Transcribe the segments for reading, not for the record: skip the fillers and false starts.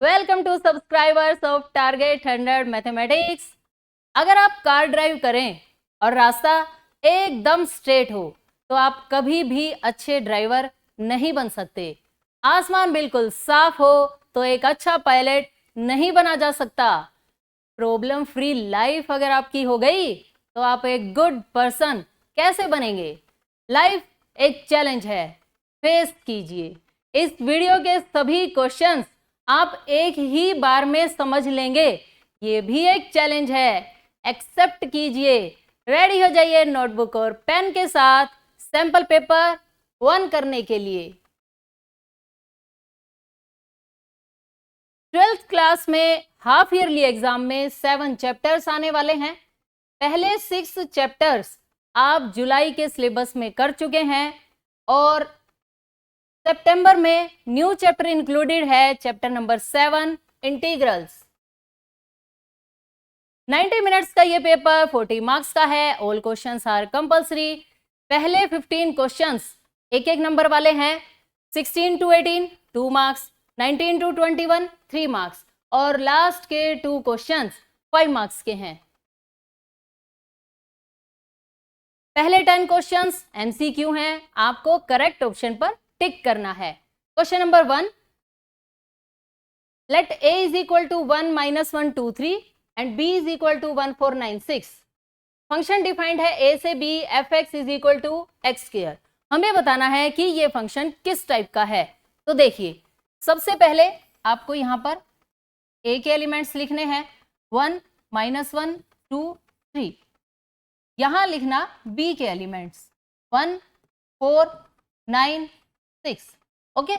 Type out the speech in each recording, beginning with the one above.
Welcome to subscribers of target 100 mathematics. अगर आप car drive करें और रास्ता एकदम स्ट्रेट हो तो आप कभी भी अच्छे ड्राइवर नहीं बन सकते। आसमान बिल्कुल साफ हो तो एक अच्छा पायलट नहीं बना जा सकता। प्रॉब्लम फ्री लाइफ अगर आपकी हो गई तो आप एक गुड पर्सन कैसे बनेंगे। लाइफ एक चैलेंज है, फेस कीजिए। इस वीडियो के सभी क्वेश्चंस आप एक ही बार में समझ लेंगे, ये भी एक चैलेंज है, एक्सेप्ट कीजिए। रेडी हो जाइए नोटबुक और पेन के साथ सैंपल पेपर 1 करने के लिए। 12th क्लास में हाफ ईयरली एग्जाम में 7 चैप्टर्स आने वाले हैं। पहले 6 चैप्टर्स आप जुलाई के सिलेबस में कर चुके हैं और सितंबर में न्यू चैप्टर इंक्लूडेड है, चैप्टर नंबर 7 इंटीग्रल्स। 90 मिनट्स का ये पेपर 40 मार्क्स का है। All questions are compulsory. पहले 15 क्वेश्चंस एक नंबर वाले हैं, 16 to 18 2 मार्क्स, 19 to 21 3 मार्क्स और लास्ट के 2 क्वेश्चंस 5 मार्क्स के हैं। पहले 10 क्वेश्चंस एमसीक्यू हैं, आपको करेक्ट ऑप्शन पर टिक करना है। Question number 1, let a is equal to 1 minus 1 2 3 and b is equal to 1 4 9 6। Function defined है a से b, fx is equal to x square। हमें बताना है कि ये फंक्शन किस टाइप का है। तो देखिए, सबसे पहले आपको यहां पर a के एलिमेंट्स लिखने हैं, 1 minus 1 2 3। यहां लिखना b के एलिमेंट्स 1 4 9 6। ओके,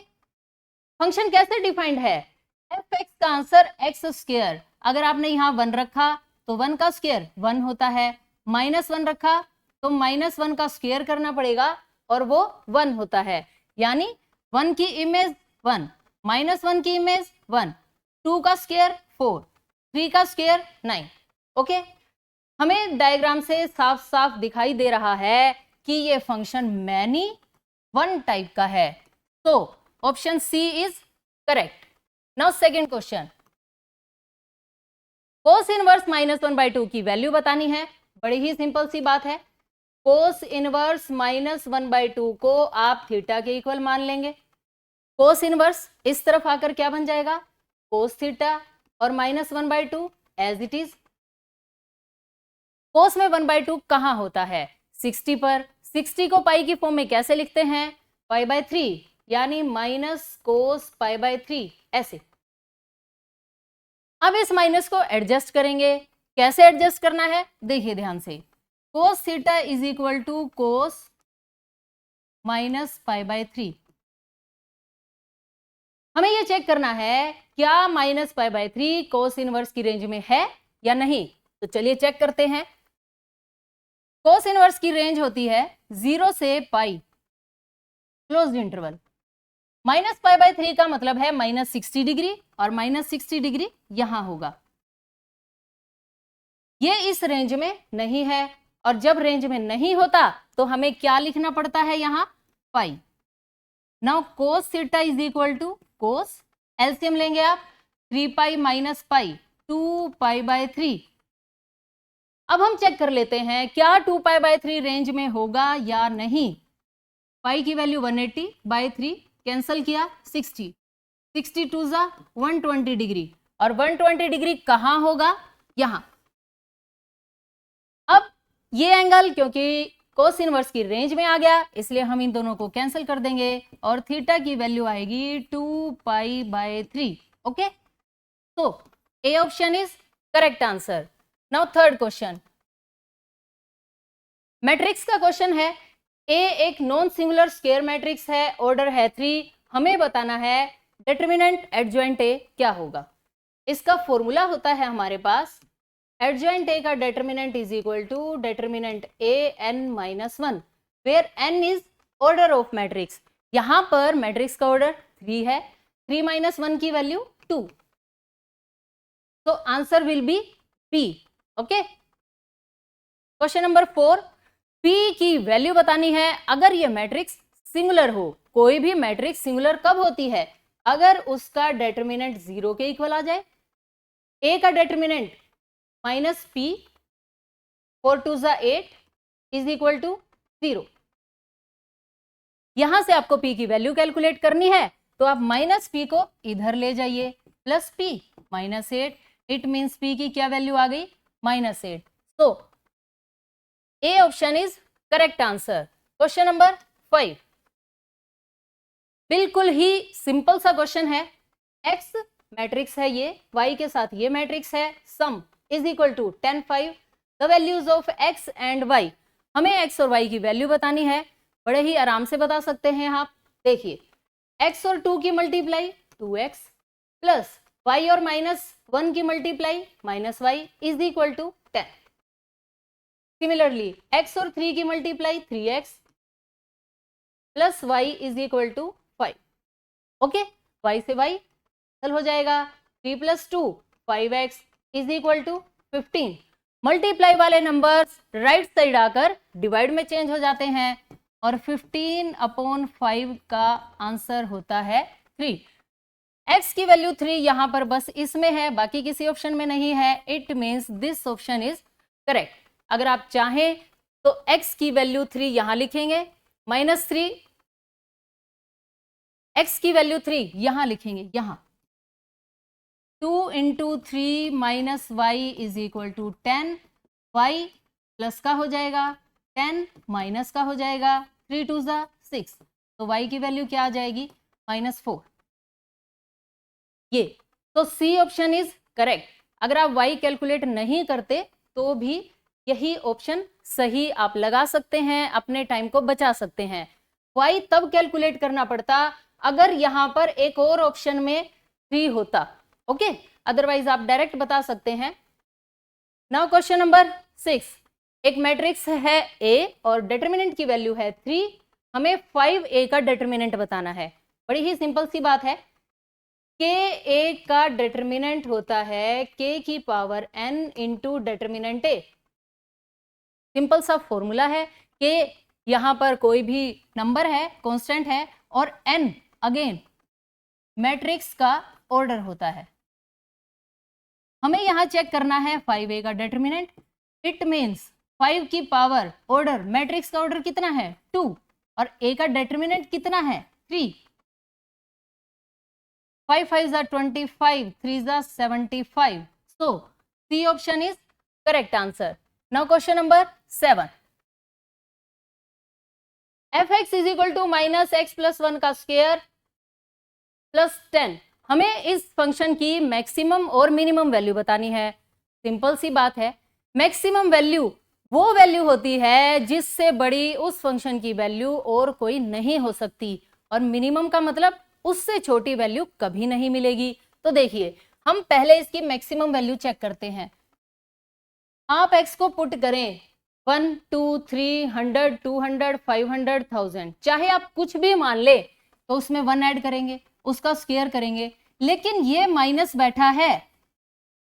फंक्शन कैसे डिफाइंड है? fx का आंसर x स्क्वायर। अगर आपने यहाँ 1 रखा तो 1 का स्क्वायर 1 होता है, -1 रखा तो -1 का स्क्वायर करना पड़ेगा और वो 1 होता है। यानी 1 की इमेज 1, -1 की इमेज 1, 2 का स्क्वायर 4, 3 का स्क्वायर 9। ओके, हमें डायग्राम से साफ साफ दिखाई दे रहा है कि ये फंक्शन मैनी 1 टाइप का है। तो option c is correct. Now second question, cos inverse -1/2 की वैल्यू बतानी है। बड़ी ही सिंपल सी बात है, कोस इनवर्स -1/2 को आप थीटा के इक्वल मान लेंगे। कोस इनवर्स इस तरफ आकर क्या बन जाएगा, कोस थीटा और -1/2 एज इट इज। कोस में 1/2 कहां होता है, 60 पर। 60 को पाई की फॉर्म में कैसे लिखते हैं, π/3, यानी -cos π/3 ऐसे। अब इस माइनस को एडजस्ट करेंगे। कैसे एडजस्ट करना है, देखिए ध्यान से, cos theta is equal to cos -π/3। हमें ये चेक करना है क्या -π/3 cos इनवर्स की रेंज में है या नहीं। तो चलिए चेक करते हैं। cos इनवर्स की रेंज होती है 0 से पाई, क्लोज्ड इंटरवल। -π/3 का मतलब है -60 डिग्री और -60 डिग्री यहां होगा। ये इस रेंज में नहीं है और जब रेंज में नहीं होता तो हमें क्या लिखना पड़ता है, यहां pi. Now cos theta is equal to cos, LCM लेंगे आप, 3 पाई माइनस पाई 2 π/3। अब हम चेक कर लेते हैं क्या 2 π/3 रेंज में होगा या नहीं। पाई की वैल्यू 180/3 कैंसल किया, 60, 62 जा 120 डिग्री और 120 डिग्री कहां होगा, यहां। अब ये एंगल क्योंकि कोस इनवर्स की रेंज में आ गया इसलिए हम इन दोनों को कैंसिल कर देंगे और थीटा की वैल्यू आएगी 2 π/3। ओके, तो a option is correct answer. Now third question, matrix का क्वेश्चन है। ए एक नॉन सिंगुलर स्क्वायर मैट्रिक्स है, ऑर्डर है 3। हमें बताना है डिटरमिनेंट एडजॉइंट ए क्या होगा। इसका फॉर्मूला होता है हमारे पास, एडजॉइंट ए का determinant is equal to determinant a n-1, where n is order of matrix. यहां पर मैट्रिक्स का ऑर्डर 3 है, 3 - 1 की वैल्यू 2, तो answer will be P। Okay, question number 4, P की वैल्यू बतानी है। अगर ये मैट्रिक्स सिंगुलर हो, कोई भी मैट्रिक्स सिंगुलर कब होती है, अगर उसका डेटर्मिनेंट 0 के इक्वल आ जाए, a का determinant minus p 4 2 8 is equal to 0। यहां से आपको p की वैल्यू कैलकुलेट करनी है, तो आप माइनस p को इधर ले जाइए, plus p minus 8, it means p की क्या वैल्यू आ गई, माइनस 8। तो a option is correct answer. Question number 5, बिल्कुल ही सिंपल सा क्वेश्चन है। x मैट्रिक्स है ये, y के साथ ये मैट्रिक्स है, sum is equal to 10 5, the values of x and y। हमें x और y की वैल्यू बतानी है, बड़े ही आराम से बता सकते हैं आप। देखिए x और 2 की मल्टीप्लाई 2x प्लस y और माइनस 1 की multiply minus y is equal to 10। Similarly x और 3 की multiply 3x plus y is equal to 5। Okay, y से y हल हो जाएगा, 3 plus 2 5x is equal to 15। Multiply वाले नंबर्स राइट साइड आकर डिवाइड में चेंज हो जाते हैं और 15/5 का आंसर होता है 3। x की वैल्यू 3 यहां पर बस इसमें है, बाकी किसी ऑप्शन में नहीं है। It means this option is correct. अगर आप चाहें तो x की वैल्यू 3 यहां लिखेंगे, माइनस 3, x की वैल्यू 3 यहां लिखेंगे, यहां 2 into 3 minus y is equal to 10, y plus का हो जाएगा 10 माइनस का हो जाएगा 3 2 6, तो y की वैल्यू क्या आ जाएगी, -4। ये तो सी ऑप्शन इज करेक्ट। अगर आप y कैलकुलेट नहीं करते तो भी यही ऑप्शन सही आप लगा सकते हैं, अपने टाइम को बचा सकते हैं। y तब कैलकुलेट करना पड़ता अगर यहां पर एक और ऑप्शन में 3 होता, ओके, अदरवाइज आप डायरेक्ट बता सकते हैं। नाउ क्वेश्चन नंबर 6, एक मैट्रिक्स है A और डिटरमिनेंट की वैल्यू है 3, हमें 5A का डिटरमिनेंट बताना है। बड़ी ही सिंपल सी बात है, KA का डिटरमिनेंट होता है k की power n into determinant A। Simple सा फॉर्मूला है, k यहां पर कोई भी नंबर है, कांस्टेंट है, और n अगेन मैट्रिक्स का ऑर्डर होता है। हमें यहां चेक करना है 5A का डिटरमिनेंट। इट मीन्स 5 की पावर ऑर्डर, मैट्रिक्स का ऑर्डर कितना है 2 और A का डिटरमिनेंट कितना है 3। 5 5 25, 3 75, so C option is correct answer. Now question number 7, fx is equal to minus x plus 1 का स्क्वायर प्लस 10। हमें इस फंक्शन की मैक्सिमम और मिनिमम वैल्यू बतानी है। सिंपल सी बात है, मैक्सिमम वैल्यू वो वैल्यू होती है जिससे बड़ी उस फंक्शन की वैल्यू और कोई नहीं हो सकती, और मिनिमम का मतलब उससे छोटी वैल्यू कभी नहीं मिलेगी। तो देखिए हम पहले इसकी मैक्सिमम वैल्यू चेक करते हैं। आप x को पुट करें 1 2 300 200 500 1000, चाहे आप कुछ भी मान ले तो उसमें 1 ऐड करेंगे, उसका स्क्वायर करेंगे, लेकिन ये माइनस बैठा है,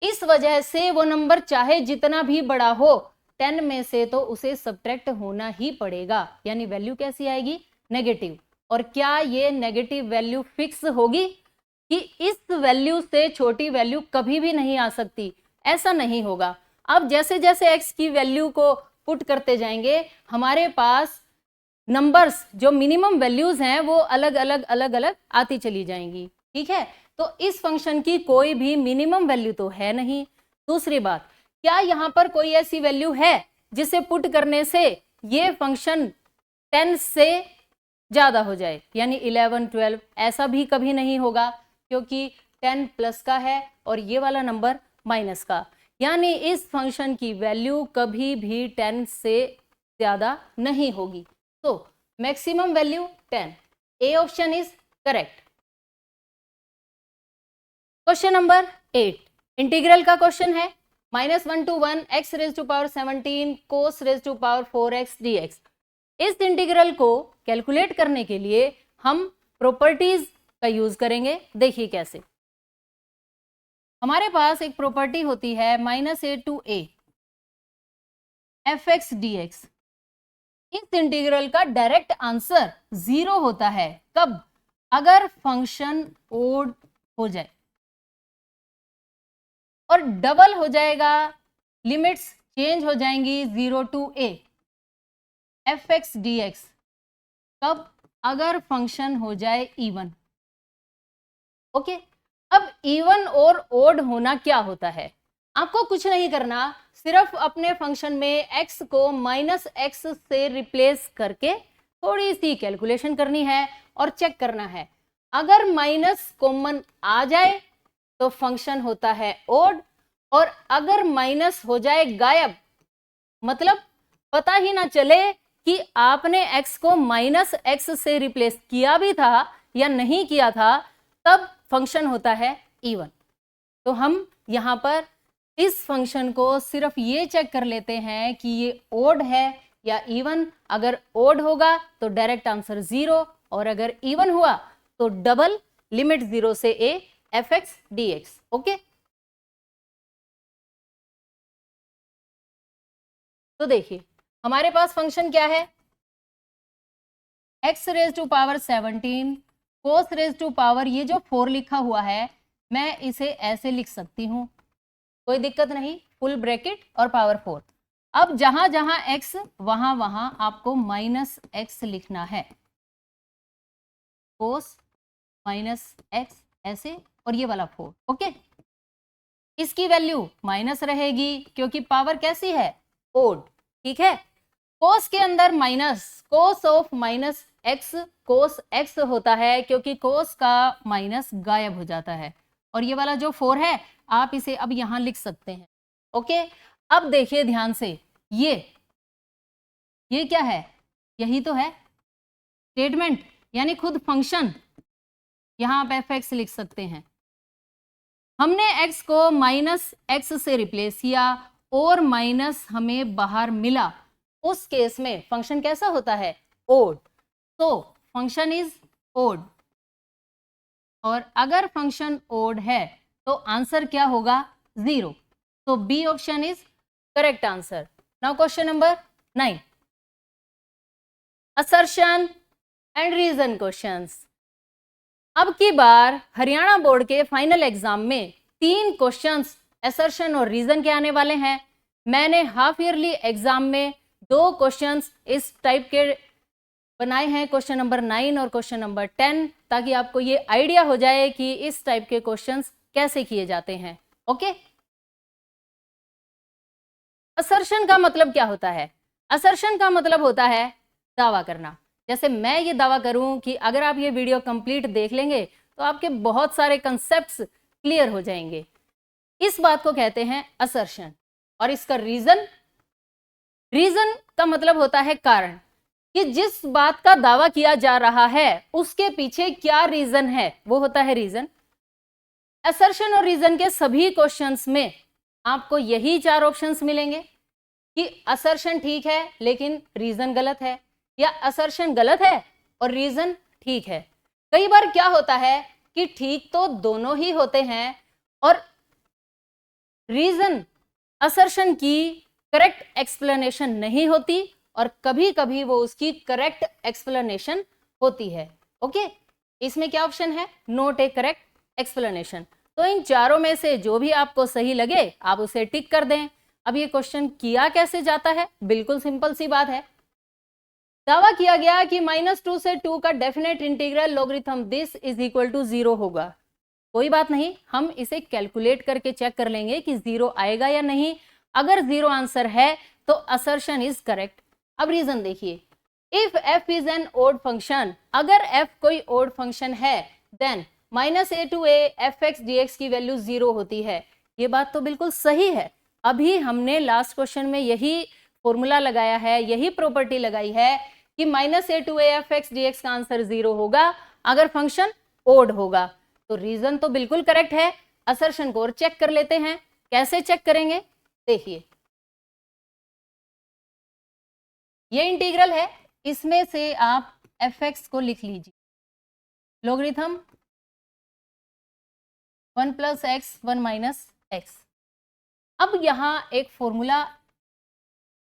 इस वजह से वो नंबर चाहे जितना भी बड़ा हो 10 में से तो उसे सब्ट्रैक्ट होना ही पड़ेगा, यानी वैल्यू कैसी आएगी, नेगेटिव। और क्या ये नेगेटिव वैल्यू फिक्स होगी कि इस वैल्यू से छोटी वैल्यू कभी भी नहीं आ सकती? ऐसा नहीं होगा। अब जैसे जैसे x की वैल्यू को पुट करते जाएंगे हमारे पास नंबर्स जो मिनिमम वैल्यूज हैं वो अलग अलग आती चली जाएंगी, ठीक है। तो इस फंक्शन की कोई भी मिनिमम वैल्यू तो है नहीं। दूसरी बात, क्या यहाँ पर कोई ऐसी वैल्यू है जिसे पुट करने से ये फंक्शन 10 से ज्यादा हो जाए, यानी 11 12? ऐसा भी कभी नहीं होगा, क्योंकि 10 प्लस का है और ये वाला नंबर माइनस का, यानी इस फंक्शन की वैल्यू कभी भी 10 से ज्यादा नहीं होगी। तो maximum value 10, a option is correct. Question number 8, integral का क्वेश्चन है। -1 to 1 x raise to power 17 cos raise to power 4x dx। इस इंटीग्रल को कैलकुलेट करने के लिए हम प्रॉपर्टीज का यूज करेंगे। देखिए कैसे, हमारे पास एक प्रॉपर्टी होती है -a to a fx dx। इस इंटीग्रल का डायरेक्ट आंसर 0 होता है। कब? अगर फंक्शन ओड हो जाए और डबल हो जाएगा, लिमिट्स चेंज हो जाएंगी 0 to a f x d x. कब? अगर फंक्शन हो जाए इवन। ओके, अब इवन और ओड होना क्या होता है? आपको कुछ नहीं करना, सिर्फ अपने फंक्शन में x को -x से रिप्लेस करके थोड़ी सी कैलकुलेशन करनी है और चेक करना है। अगर माइनस कॉमन आ जाए तो फंक्शन होता है ओड, और अगर माइनस हो जाए गायब, मतलब पता ही ना चले कि आपने x को -x से रिप्लेस किया भी था या नहीं किया था, तब फंक्शन होता है इवन। तो हम यहां पर इस फंक्शन को सिर्फ ये चेक कर लेते हैं कि ये ओड है या इवन। अगर ओड होगा तो डायरेक्ट आंसर 0, और अगर इवन हुआ तो डबल, लिमिट 0 से a f x d x. Okay, तो देखिए हमारे पास फंक्शन क्या है, x raise to power 17 cos raise to power, ये जो 4 लिखा हुआ है मैं इसे ऐसे लिख सकती हूँ, कोई दिक्कत नहीं, फुल ब्रैकेट और पावर 4। अब जहां जहां x वहां वहां आपको -x लिखना है, कोस -x ऐसे, और ये वाला 4। ओके, इसकी वैल्यू माइनस रहेगी क्योंकि पावर कैसी है, ओड। ठीक है, कोस के अंदर minus, cos of -x cos x होता है क्योंकि कोस का माइनस गायब हो जाता है, और ये वाला जो 4 है आप इसे अब यहां लिख सकते हैं। ओके, अब देखिए ध्यान से, ये क्या है, यही तो है स्टेटमेंट, यानी खुद फंक्शन। यहां आप एफ एक्स लिख सकते हैं। हमने x को -x से रिप्लेस किया और माइनस हमें बाहर मिला, उस केस में फंक्शन कैसा होता है, ओड। तो फंक्शन इज ओड, और अगर फंक्शन ओड है तो आंसर क्या होगा, 0। तो B option is correct answer. Now question number 9, assertion and reason questions. अब की बार हरियाणा बोर्ड के फाइनल एग्जाम में 3 क्वेश्चंस असर्शन और रीजन के आने वाले हैं। मैंने हाफ ईयरली एग्जाम में 2 क्वेश्चंस इस टाइप के बनाए हैं, क्वेश्चन नंबर 9 और क्वेश्चन नंबर 10, ताकि आपको ये आइडिया हो जाए कि इस टाइप के क्वेश्चंस कैसे किए जाते हैं। ओके, असर्शन का मतलब क्या होता है, असर्शन का मतलब होता है दावा करना। जैसे मैं ये दावा करूं कि अगर आप ये वीडियो कंप्लीट देख लेंगे तो आपके बहुत सारे कंसेप्ट्स क्लियर हो जाएंगे, इस बात को कहते हैं असर्शन। और इसका रीजन, रीजन का मतलब होता है कारण, कि जिस बात का दावा किया जा रहा है उसके पीछे क्या रीजन है, वो होता है रीजन। असर्शन और रीजन के सभी क्वेश्चंस में आपको यही 4 ऑप्शंस मिलेंगे कि असर्शन ठीक है लेकिन रीजन गलत है, या असर्शन गलत है और रीजन ठीक है। कई बार क्या होता है कि ठीक तो दोनों ही होते हैं और रीजन असर्शन की करेक्ट एक्सप्लेनेशन नहीं होती, और कभी कभी वो उसकी करेक्ट एक्सप्लेनेशन होती है। ओके, इसमें क्या ऑप्शन है, नॉट ए करेक्ट एक्सप्लेनेशन। तो इन चारों में से जो भी आपको सही लगे आप उसे टिक कर दें। अब ये क्वेश्चन किया कैसे जाता है, बिल्कुल सिंपल सी बात है। दावा किया गया कि -2 से 2 का definite integral logarithm this is equal to 0 होगा। कोई बात नहीं, हम इसे कैलकुलेट करके चेक कर लेंगे कि 0 आएगा या नहीं। अगर 0 आंसर है तो असर्शन इज करेक्ट। अब रीजन देखिए, if f is an odd function, अगर f कोई ओड फंक्शन है then -a to a f x d x की वैल्यू 0 होती है। ये बात तो बिल्कुल सही है, अभी हमने लास्ट क्वेश्चन में यही फॉर्मूला लगाया है, यही प्रॉपर्टी लगाई है कि -a to a f x d x का आंसर 0 होगा अगर फंक्शन ओड होगा। तो रीजन तो बिल्कुल करेक्ट है। असर्शन को और चेक कर लेते हैं, कैसे चेक करेंगे, देखिए ये इंटीग्रल है, इसमें से आप एफ एक्स को लिख लीजिए, लॉगरिथम 1 + x 1 - x। अब यहां एक फॉर्मूला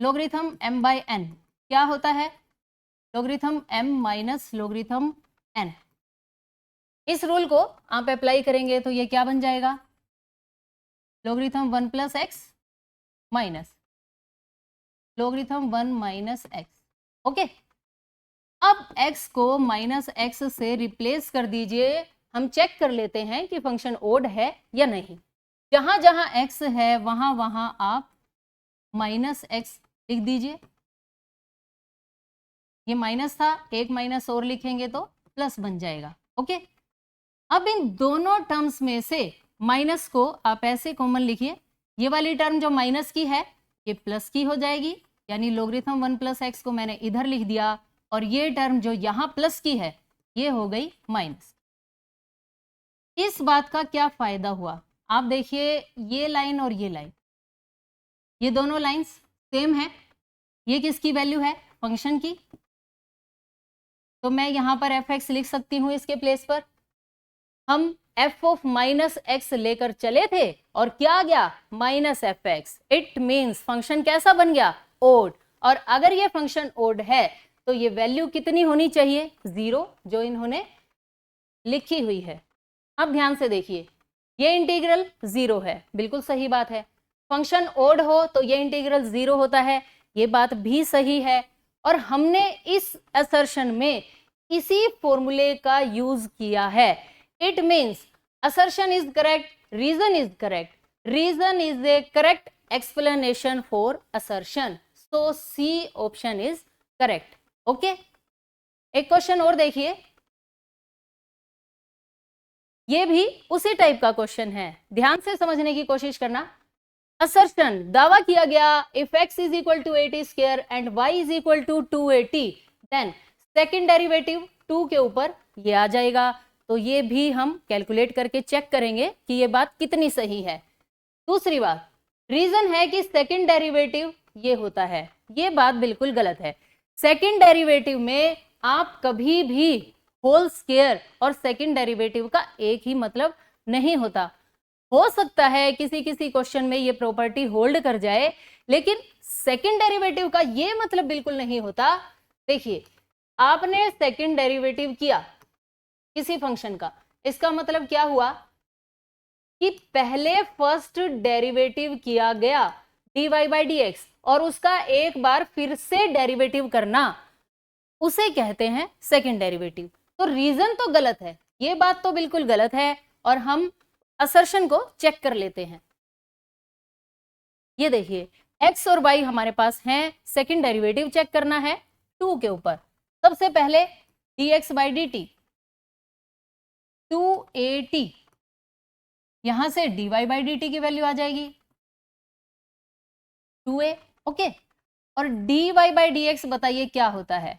लॉगरिथम m/n क्या होता है, लॉगरिथम m - लॉगरिथम n। इस रूल को आप अप्लाई करेंगे तो ये क्या बन जाएगा, logarithm 1 plus x minus logarithm 1 minus x. Okay, अब x को माइनस एक्स से रिप्लेस कर दीजिए। हम चेक कर लेते हैं कि फंक्शन ओड है या नहीं। जहां जहां x है वहां वहां आप माइनस एक्स लिख दीजिए। ये माइनस था, एक माइनस और लिखेंगे तो प्लस बन जाएगा। ओके, अब इन दोनों टर्म्स में से माइनस को आप ऐसे कॉमन लिखिए, ये वाली टर्म जो माइनस की है ये प्लस की हो जाएगी, यानी लोगरिथम 1 प्लस एक्स को मैंने इधर लिख दिया, और ये टर्म जो यहां प्लस की है ये हो गई माइनस। इस बात का क्या फायदा हुआ, आप देखिए ये लाइन और ये लाइन, ये दोनों लाइंस सेम है। ये किसकी वैल्यू है, फंक्शन की, तो मैं यहां पर एफ एक्स लिख सकती हूं इसके प्लेस पर। हम एफ ऑफ माइनस एक्स लेकर चले थे और क्या आ गया, minus F x. It means function कैसा बन गया, ओड। और अगर ये फंक्शन ओड है तो ये वैल्यू कितनी होनी चाहिए, 0, जो इन्होंने लिखी हुई है। अब ध्यान से देखिए, ये इंटीग्रल 0 है, बिल्कुल सही बात है। फंक्शन ओड हो तो ये इंटीग्रल 0 होता है, ये बात भी सही है। और हमने इस असर्शन में इसी फॉर्मूले का यूज किया है। It means assertion is correct, reason is correct, reason is a correct explanation for assertion, so C option is correct. Okay, एक क्वेश्चन और देखिए, ये भी उसी टाइप का क्वेश्चन है, ध्यान से समझने की कोशिश करना। असर्शन, दावा किया गया if x is equal to 80 square and y is equal to 280, then second derivative 2 के ऊपर ये आ जाएगा। तो ये भी हम कैलकुलेट करके चेक करेंगे कि ये बात कितनी सही है। दूसरी बात, रीजन है कि सेकेंड डेरिवेटिव ये होता है, ये बात बिल्कुल गलत है। सेकेंड डेरिवेटिव में आप कभी भी होल स्क्वायर और सेकेंड डेरिवेटिव का एक ही मतलब नहीं होता। हो सकता है किसी किसी क्वेश्चन में ये प्रॉपर्टी होल्ड कर जाए, लेकिन सेकेंड डेरिवेटिव का ये मतलब बिल्कुल नहीं होता। देखिए, आपने सेकेंड डेरिवेटिव किया किसी फंक्शन का, इसका मतलब क्या हुआ कि पहले फर्स्ट डेरिवेटिव किया गया dy बाई डी एक्स, और उसका एक बार फिर से डेरिवेटिव करना, उसे कहते हैं सेकेंड डेरिवेटिव। तो रीजन तो गलत है, ये बात तो बिल्कुल गलत है, और हम असर्शन को चेक कर लेते हैं। ये देखिए, x और y हमारे पास हैं, सेकेंड डेरिवेटिव चेक करना है 2 के ऊपर। सबसे पहले dx बाई डी टी 280, यहां से dy बाई डी टी की वैल्यू आ जाएगी 2a। ओके, और dy बाई dx बताइए क्या होता है,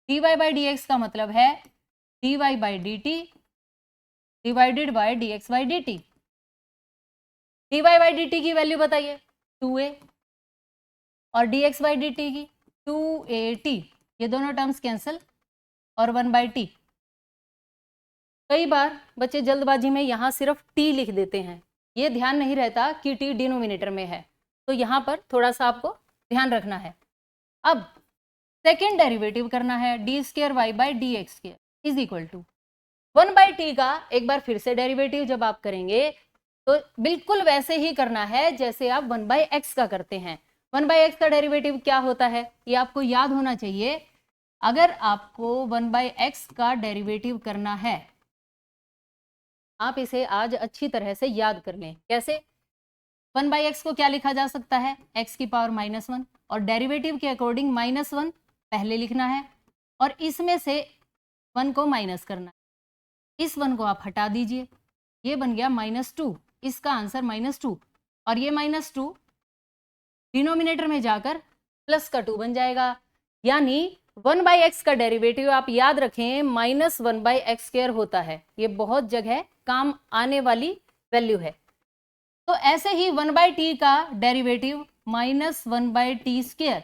dy बाई dx का मतलब है dy by dt divided by dx बाई dt। dy बाई dt की वैल्यू बताइए 2a, और dx बाई dt की 2at, ये दोनों टर्म्स कैंसिल, और 1 बाई टी। कई बार बच्चे जल्दबाजी में यहाँ सिर्फ t लिख देते हैं, ये ध्यान नहीं रहता कि t डिनोमिनेटर में है, तो यहाँ पर थोड़ा सा आपको ध्यान रखना है। अब सेकेंड डेरिवेटिव करना है, d square y by d x square is equal to 1 by t का एक बार फिर से डेरिवेटिव जब आप करेंगे तो बिल्कुल वैसे ही करना है जैसे आप 1 बाई एक्स का करते हैं। 1 बाई एक्स का डेरिवेटिव क्या होता है, ये आपको याद होना चाहिए। अगर आपको 1 बाई एक्स का डेरिवेटिव करना है, आप इसे आज अच्छी तरह से याद कर लें। कैसे, 1 बाई एक्स को क्या लिखा जा सकता है, x की पावर -1, और डेरिवेटिव के अकॉर्डिंग -1 पहले लिखना है, और इसमें से 1 को माइनस करना है। इस 1 को आप हटा दीजिए, ये बन गया -2, इसका आंसर -2, और ये -2 डिनोमिनेटर में जाकर प्लस का 2 बन जाएगा। यानी 1 बाई एक्स का डेरिवेटिव आप याद रखें -1 बाई एक्स स्क्वायर होता है। ये बहुत जगह काम आने वाली वैल्यू है। तो ऐसे ही 1 बाई टी का डेरिवेटिव -1 बाई टी स्क्वायर,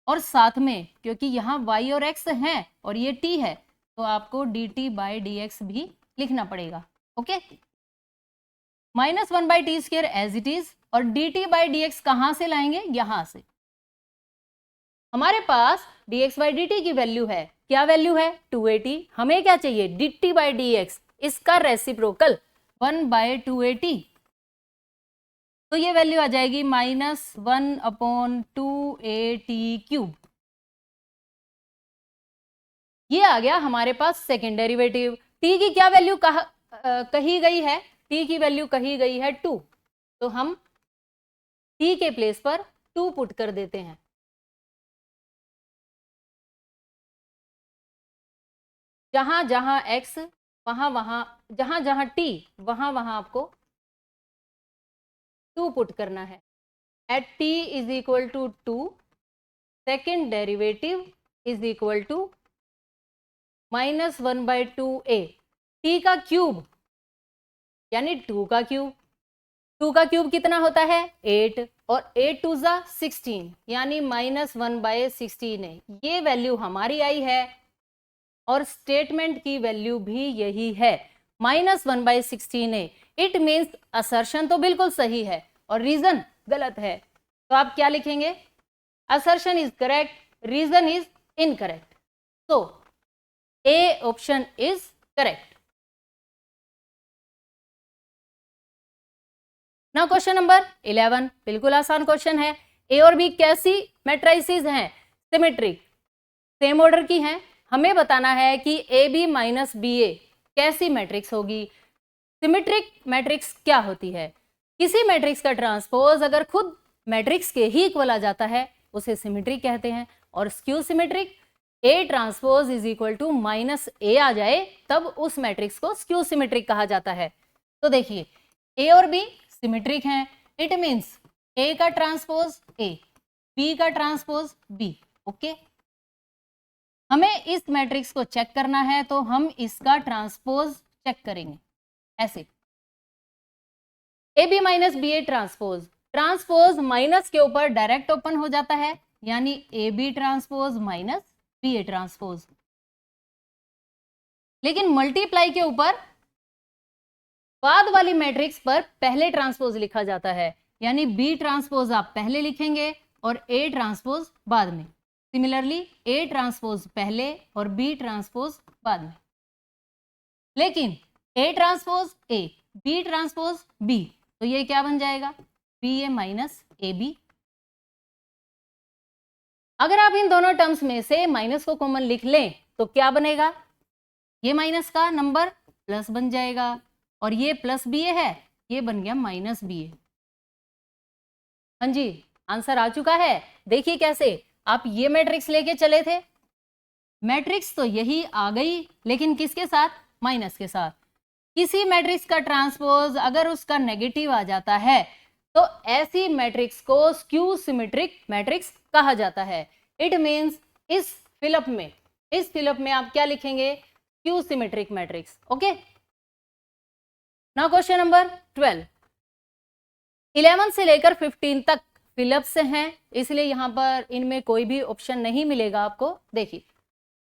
और साथ में क्योंकि यहाँ y और x हैं और ये t है, तो आपको dt बाई डी एक्स भी लिखना पड़ेगा। Okay, -1 by t square as it is, और dt बाई डी एक्स कहाँ से लाएंगे, यहाँ से। हमारे पास dx बाई dt की वैल्यू है, क्या वैल्यू है, 280। हमें क्या चाहिए, dt बाई डी एक्स, इसका रेसिप्रोकल 1/2at, तो ये वैल्यू आ जाएगी -1/2at³। ये आ गया हमारे पास सेकेंड डेरिवेटिव। t की क्या वैल्यू कही गई है? t की वैल्यू कही गई है 2, तो हम t के प्लेस पर 2 पुट कर देते हैं। जहां जहां x वहां वहां, जहां जहां t वहां वहां आपको 2 पुट करना है। At t is equal to 2, second derivative is equal to -1/2a, t का क्यूब यानी 2 का क्यूब। 2 का क्यूब कितना होता है? 8, और 8 2 जा 16 यानी -1/16 है। ये वैल्यू हमारी आई है और स्टेटमेंट की वैल्यू भी यही है, -1/16 है। इट मीन्स असर्शन तो बिल्कुल सही है और रीजन गलत है। तो आप क्या लिखेंगे? Assertion is correct, reason is incorrect. So A option is correct. ना क्वेश्चन नंबर 11, बिल्कुल आसान क्वेश्चन है। ए और बी कैसी मैट्रिसेस हैं? सिमेट्रिक, सेम ऑर्डर की हैं। हमें बताना है कि ए बी माइनस बी ए कैसी मैट्रिक्स होगी। सिमेट्रिक मैट्रिक्स क्या होती है? किसी मैट्रिक्स का ट्रांसपोज अगर खुद मैट्रिक्स के ही इक्वल आ जाता है उसे सिमेट्रिक कहते हैं। और skew symmetric, A transpose is equal to -a आ जाए तब उस मैट्रिक्स को स्क्यू सिमेट्रिक कहा जाता है। तो देखिए ए और बी सिमेट्रिक हैं, इट मीन्स ए का ट्रांसपोज ए, बी का ट्रांसपोज बी। ओके, हमें इस मैट्रिक्स को चेक करना है तो हम इसका ट्रांसपोज चेक करेंगे ऐसे, A B minus B A transpose. Transpose minus के ऊपर डायरेक्ट ओपन हो जाता है यानी A B transpose minus B A transpose. लेकिन मल्टीप्लाई के ऊपर बाद वाली मैट्रिक्स पर पहले ट्रांसपोज लिखा जाता है यानी बी ट्रांसपोज आप पहले लिखेंगे और ए ट्रांसपोज बाद में। सिमिलरली ए ट्रांसपोज पहले और बी ट्रांसपोज बाद में। लेकिन A transpose A, B transpose B, तो ये क्या बन जाएगा? B A minus A B. अगर आप इन दोनों टर्म्स में से माइनस को कॉमन लिख लें तो क्या बनेगा? ये माइनस का नंबर प्लस बन जाएगा और ये प्लस बी ए है, ये बन गया माइनस बी ए। हाँ जी, आंसर आ चुका है। देखिए कैसे आप ये मैट्रिक्स लेके चले थे, मैट्रिक्स तो यही आ गई लेकिन किसके साथ? माइनस के साथ। किसी मैट्रिक्स का ट्रांसपोज अगर उसका नेगेटिव आ जाता है तो ऐसी मैट्रिक्स को स्क्यू सिमेट्रिक मैट्रिक्स कहा जाता है। इट मींस इस फिलअप में आप क्या लिखेंगे? Skew symmetric matrix. Okay, now question number 12। 11 से लेकर 15 तक फिलअप से हैं, इसलिए यहां पर इनमें कोई भी ऑप्शन नहीं मिलेगा आपको। देखिए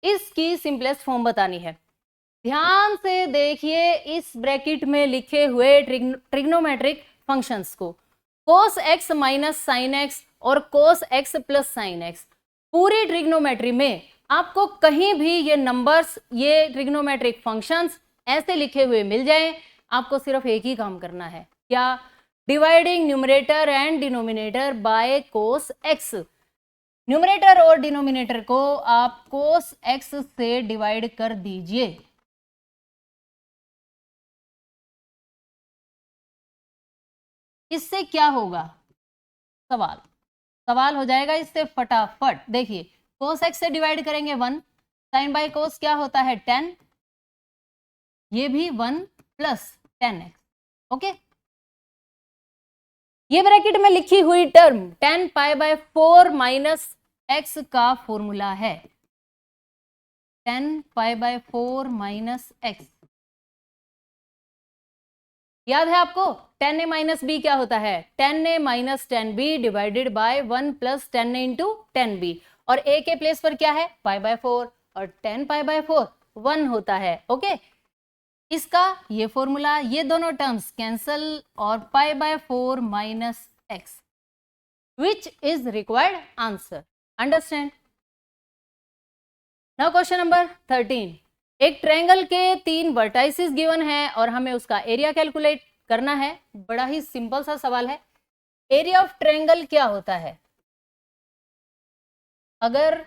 इसकी सिंपलेस्ट फॉर्म बतानी है। ध्यान से देखिए इस ब्रैकेट में लिखे हुए ट्रिग्नोमेट्रिक फंक्शंस को, cos x minus sine x और cos x plus sine x। पूरी ट्रिग्नोमेट्री में आपको कहीं भी ये नंबर्स, ये ट्रिग्नोमेट्रिक फंक्शंस ऐसे लिखे हुए मिल जाएं, आपको सिर्फ एक ही काम करना है, क्या? Dividing numerator and denominator by cos x। Numerator और डिनोमिनेटर को आप cos x से डिवाइड कर दीजिए। इससे क्या होगा? सवाल हो जाएगा इससे फटाफट। देखिए cos x से डिवाइड करेंगे 1, साइन बाय cos क्या होता है? 10, ये भी 1 प्लस 10x। ओके, ये ब्रैकेट में लिखी हुई टर्म 10π/4 माइनस x का फॉर्मूला है। 10π/4 माइनस x याद है आपको? 10a माइनस बी क्या होता है? 10a minus 10b divided by 1 plus 10a into 10b, और a के प्लेस पर क्या है? π/4, और 10π/4 1 होता है। ओके, इसका ये फॉर्मूला, ये दोनों टर्म्स कैंसल और π/4 minus x, which is required answer. Understand? Now question number 13। एक ट्रायंगल के 3 वर्टाइसिस गिवन है और हमें उसका एरिया कैलकुलेट करना है। बड़ा ही सिंपल सा सवाल है। एरिया ऑफ ट्रायंगल क्या होता है? अगर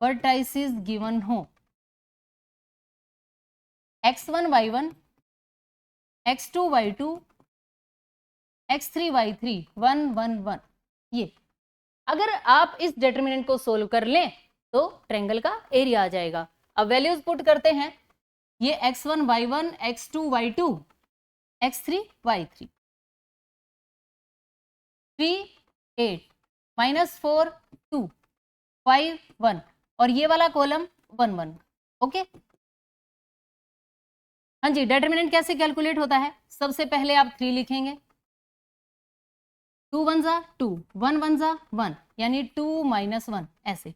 वर्टाइसिस गिवन हो x1 y1 x2 y2 x3 y3 1 1 1, ये अगर आप इस डिटरमिनेंट को सोल्व कर लें तो ट्रायंगल का एरिया आ जाएगा। अब वैल्यूज पुट करते हैं। ये x1 y1 x2 y2 x3 y3 3 8 -4 2 5 1 और ये वाला कॉलम 1 1। ओके, हाँ जी, डिटरमिनेंट कैसे कैलकुलेट होता है? सबसे पहले आप 3 लिखेंगे, 2 1 जा 2 1 1 जा 1 यानी 2 -1 ऐसे।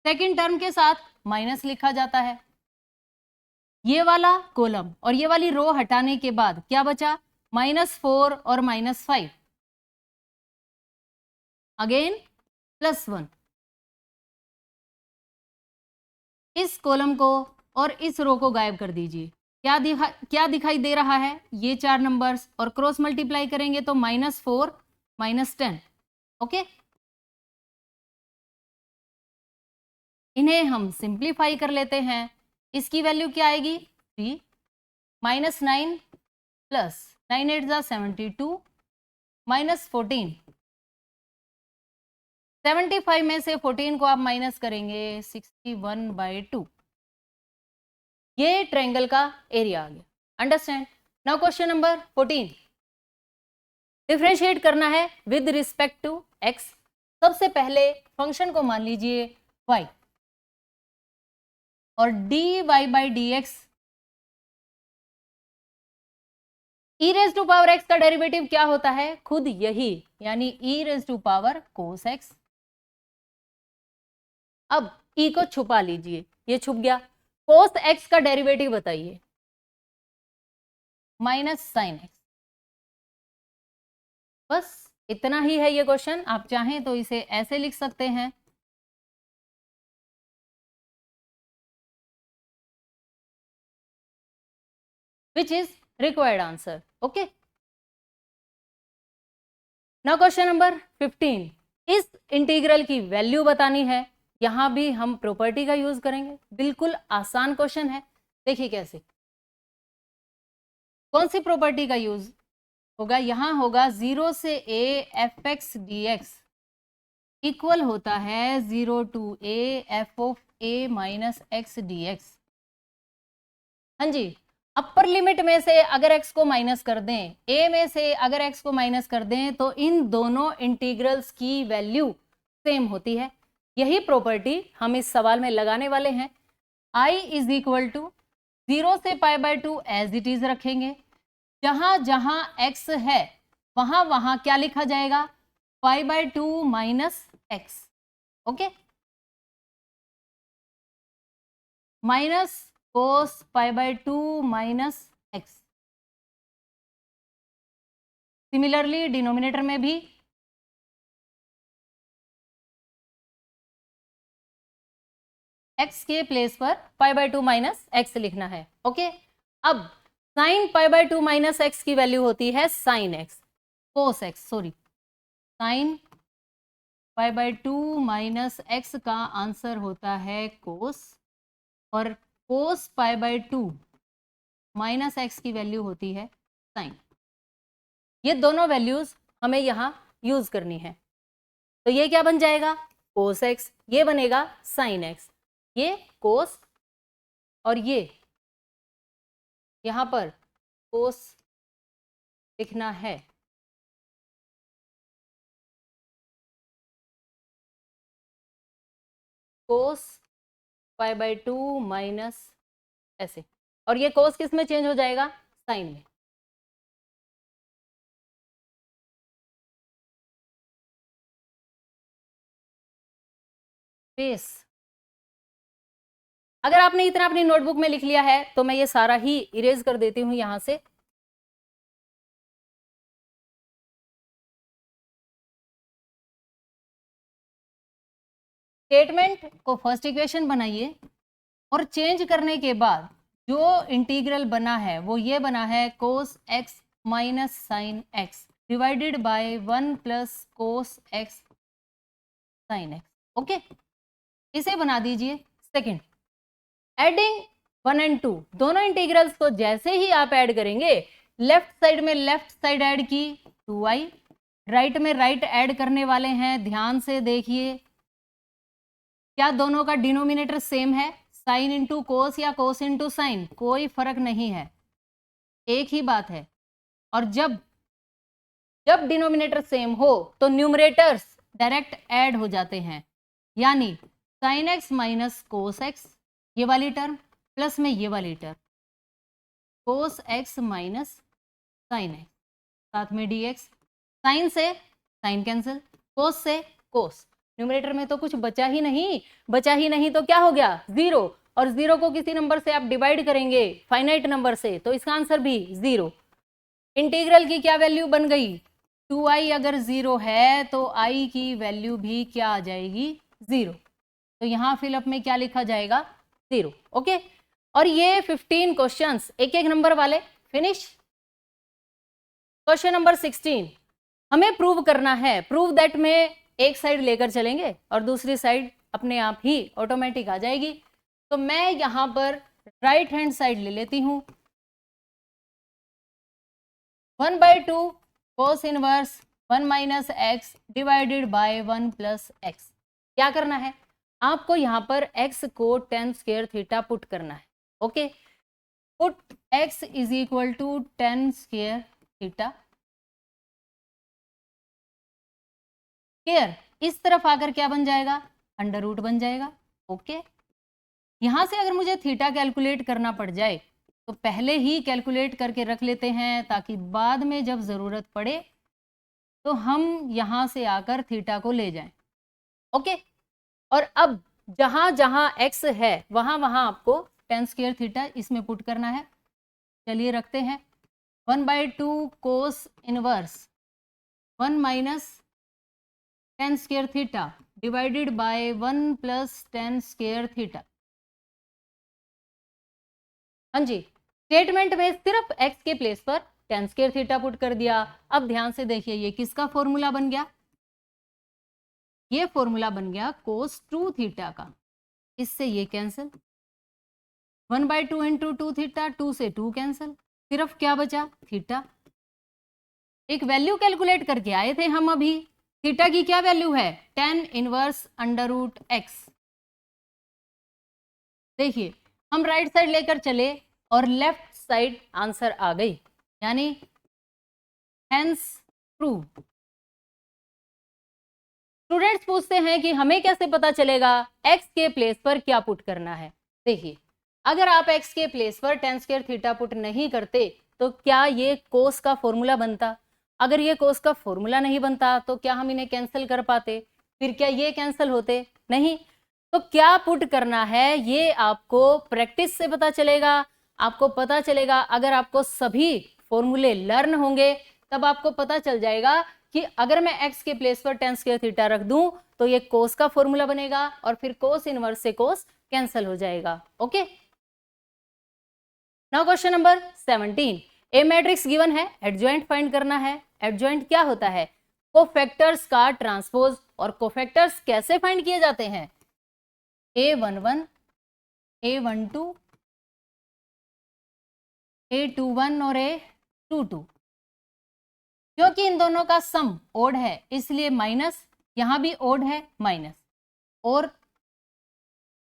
सेकेंड टर्म के साथ माइनस लिखा जाता है। ये वाला कॉलम और ये वाली रो हटाने के बाद क्या बचा? -4 और -5, अगेन +1। इस कॉलम को और इस रो को गायब कर दीजिए। क्या दिखाई दे रहा है? ये 4 नंबर्स और क्रॉस मल्टीप्लाई करेंगे तो -4 -10। ओके, इन्हें हम सिंप्लीफाई कर लेते हैं। इसकी वैल्यू क्या आएगी? 3 -9 प्लस 9 8 जा 72 -14। 75 में से 14 को आप माइनस करेंगे 61/2। ये ट्रायंगल का एरिया आ गया। Understand? Now question number 14, differentiate करना है विद रिस्पेक्ट टू x। सबसे पहले फंक्शन को मान लीजिए y और dy/dx e raise to power x का डेरिवेटिव क्या होता है? खुद यही, यानी e raise to power cos x। अब e को छुपा लीजिए, ये छुप गया। cos x का डेरिवेटिव बताइए? -sin x। बस इतना ही है ये क्वेश्चन। आप चाहें तो इसे ऐसे लिख सकते हैं, विच is required answer. Okay, now question number 15, इस इंटीग्रल की वैल्यू बतानी है। यहां भी हम प्रॉपर्टी का यूज करेंगे। बिल्कुल आसान क्वेश्चन है। देखिए कैसे, कौन सी प्रॉपर्टी का यूज होगा? यहां होगा 0 से a fx dx इक्वल होता है 0 to a f of a minus x dx। हाँ जी, अपर लिमिट में से अगर x को माइनस कर दें, a में से अगर x को माइनस कर दें तो इन दोनों इंटीग्रल्स की वैल्यू सेम होती है। यही प्रॉपर्टी हम इस सवाल में लगाने वाले हैं। I इज इक्वल टू 0 से π/2 एज इट इज रखेंगे। जहां जहां x है वहां वहां क्या लिखा जाएगा? π/2 minus x। Okay, minus cos π/2 minus x। Similarly denominator में भी x के प्लेस पर π/2 माइनस x लिखना है। ओके, अब sin π/2 माइनस x की वैल्यू होती है sin x, cos x sorry, sin π/2 minus x का आंसर होता है cos, और cos π/2 माइनस x की वैल्यू होती है sin। ये दोनों वैल्यूज हमें यहां यूज करनी है। तो ये क्या बन जाएगा? cos x, ये बनेगा sin x, ये cos और ये यहां पर cos लिखना है। cos π/2 माइनस ऐसे, और ये cos किस में चेंज हो जाएगा? sin में। बेस, अगर आपने इतना अपनी नोटबुक में लिख लिया है तो मैं ये सारा ही इरेज कर देती हूं यहां से। स्टेटमेंट को फर्स्ट इक्वेशन बनाइए, और चेंज करने के बाद जो इंटीग्रल बना है वो ये बना है cos x minus sine x divided by 1 plus cos x sine x. Okay, इसे बना दीजिए सेकंड। एडिंग 1 and 2, दोनों इंटीग्रल्स को जैसे ही आप ऐड करेंगे, लेफ्ट साइड में लेफ्ट साइड ऐड की 2i, राइट में राइट ऐड करने वाले हैं, ध्यान से देखिए क्या दोनों का डिनोमिनेटर सेम है? साइन इंटू कोस या कोस इंटू साइन, कोई फर्क नहीं है, एक ही बात है। और जब डिनोमिनेटर सेम हो तो न्यूमरेटर्स डायरेक्ट ऐड हो जाते हैं, यानी sine x minus cos x ये वाली टर्म प्लस में ये वाली term cos x minus sine x, साथ में डी एक्स, साइन से साइन कैंसिल, कोस से कोस, न्यूमरेटर में तो कुछ बचा ही नहीं तो क्या हो गया? जीरो, और जीरो को किसी नंबर से आप डिवाइड करेंगे फाइनाइट नंबर से तो इसका आंसर भी जीरो। इंटीग्रल की क्या वैल्यू बन गई? 2i अगर जीरो है तो i की वैल्यू भी क्या आ जाएगी? जीरो। तो यहाँ फिलअप में क्या लिखा जाएगा? जीरो। ओके, और ये 15 क्वेश्चंस एक एक नंबर वाले फिनिश। क्वेश्चन नंबर 16 हमें प्रूव करना है, प्रूव दैट में एक साइड लेकर चलेंगे और दूसरी साइड अपने आप ही ऑटोमेटिक आ जाएगी। तो मैं यहां पर राइट हैंड साइड ले लेती हूं, 1/2 cos inverse 1 minus x divided by 1 plus x. क्या करना है आपको? यहां पर x को tan स्क्वायर थीटा पुट करना है। Okay, put x is equal to tan square theta. Square इस तरफ आकर क्या बन जाएगा? अंडर रूट बन जाएगा। ओके, यहां से अगर मुझे थीटा कैलकुलेट करना पड़ जाए तो पहले ही कैलकुलेट करके रख लेते हैं ताकि बाद में जब ज़रूरत पड़े तो हम यहां से आकर थीटा को ले जाएं। ओके, और अब जहां जहां x है वहां वहां आपको tan स्क्वायर थीटा इसमें पुट करना है। चलिए रखते हैं, 1/2 cos inverse 1 minus tan square theta divided by 1 plus tan square theta. हाँ जी, स्टेटमेंट में सिर्फ x के प्लेस पर tan स्क्वायर थीटा पुट कर दिया। अब ध्यान से देखिए ये किसका फॉर्मूला बन गया? ये फॉर्मूला बन गया कोस 2 थीटा का। इससे ये कैंसिल, 1/2 इंटू 2 थीटा, 2 से 2 कैंसिल, सिर्फ क्या बचा? थीटा। एक वैल्यू कैलकुलेट करके आए थे हम अभी, थीटा की क्या वैल्यू है? tan inverse under root x. देखिए हम राइट साइड लेकर चले और लेफ्ट साइड आंसर आ गई, यानी हेंस प्रूव। स्टूडेंट्स पूछते हैं कि हमें कैसे पता चलेगा x के प्लेस पर क्या पुट करना है। देखिए अगर आप x के प्लेस पर tan स्क्वायर थीटा पुट नहीं करते तो क्या ये कोस का फॉर्मूला बनता? अगर ये कोस का फॉर्मूला नहीं बनता तो क्या हम इन्हें कैंसिल कर पाते? फिर क्या ये कैंसिल होते? नहीं। तो क्या पुट करना है ये आपको प्रैक्टिस से पता चलेगा। आपको पता चलेगा, अगर आपको सभी फॉर्मूले लर्न होंगे तब आपको पता चल जाएगा कि अगर मैं x के प्लेस पर tan स्क्वायर थीटा रख दूं तो ये कोस का फॉर्मूला बनेगा और फिर कोस इनवर्स से कोस कैंसिल हो जाएगा। ओके, नाउ क्वेश्चन नंबर 17, ए मैट्रिक्स गिवन है, एडजॉइंट फाइंड करना है। एडजॉइंट क्या होता है? कोफैक्टर्स का ट्रांसपोज। और कोफैक्टर्स कैसे फाइंड किए जाते हैं? A11, A12, A21 और A22। क्योंकि इन दोनों का सम ओड है इसलिए माइनस, यहां भी ओड है माइनस, और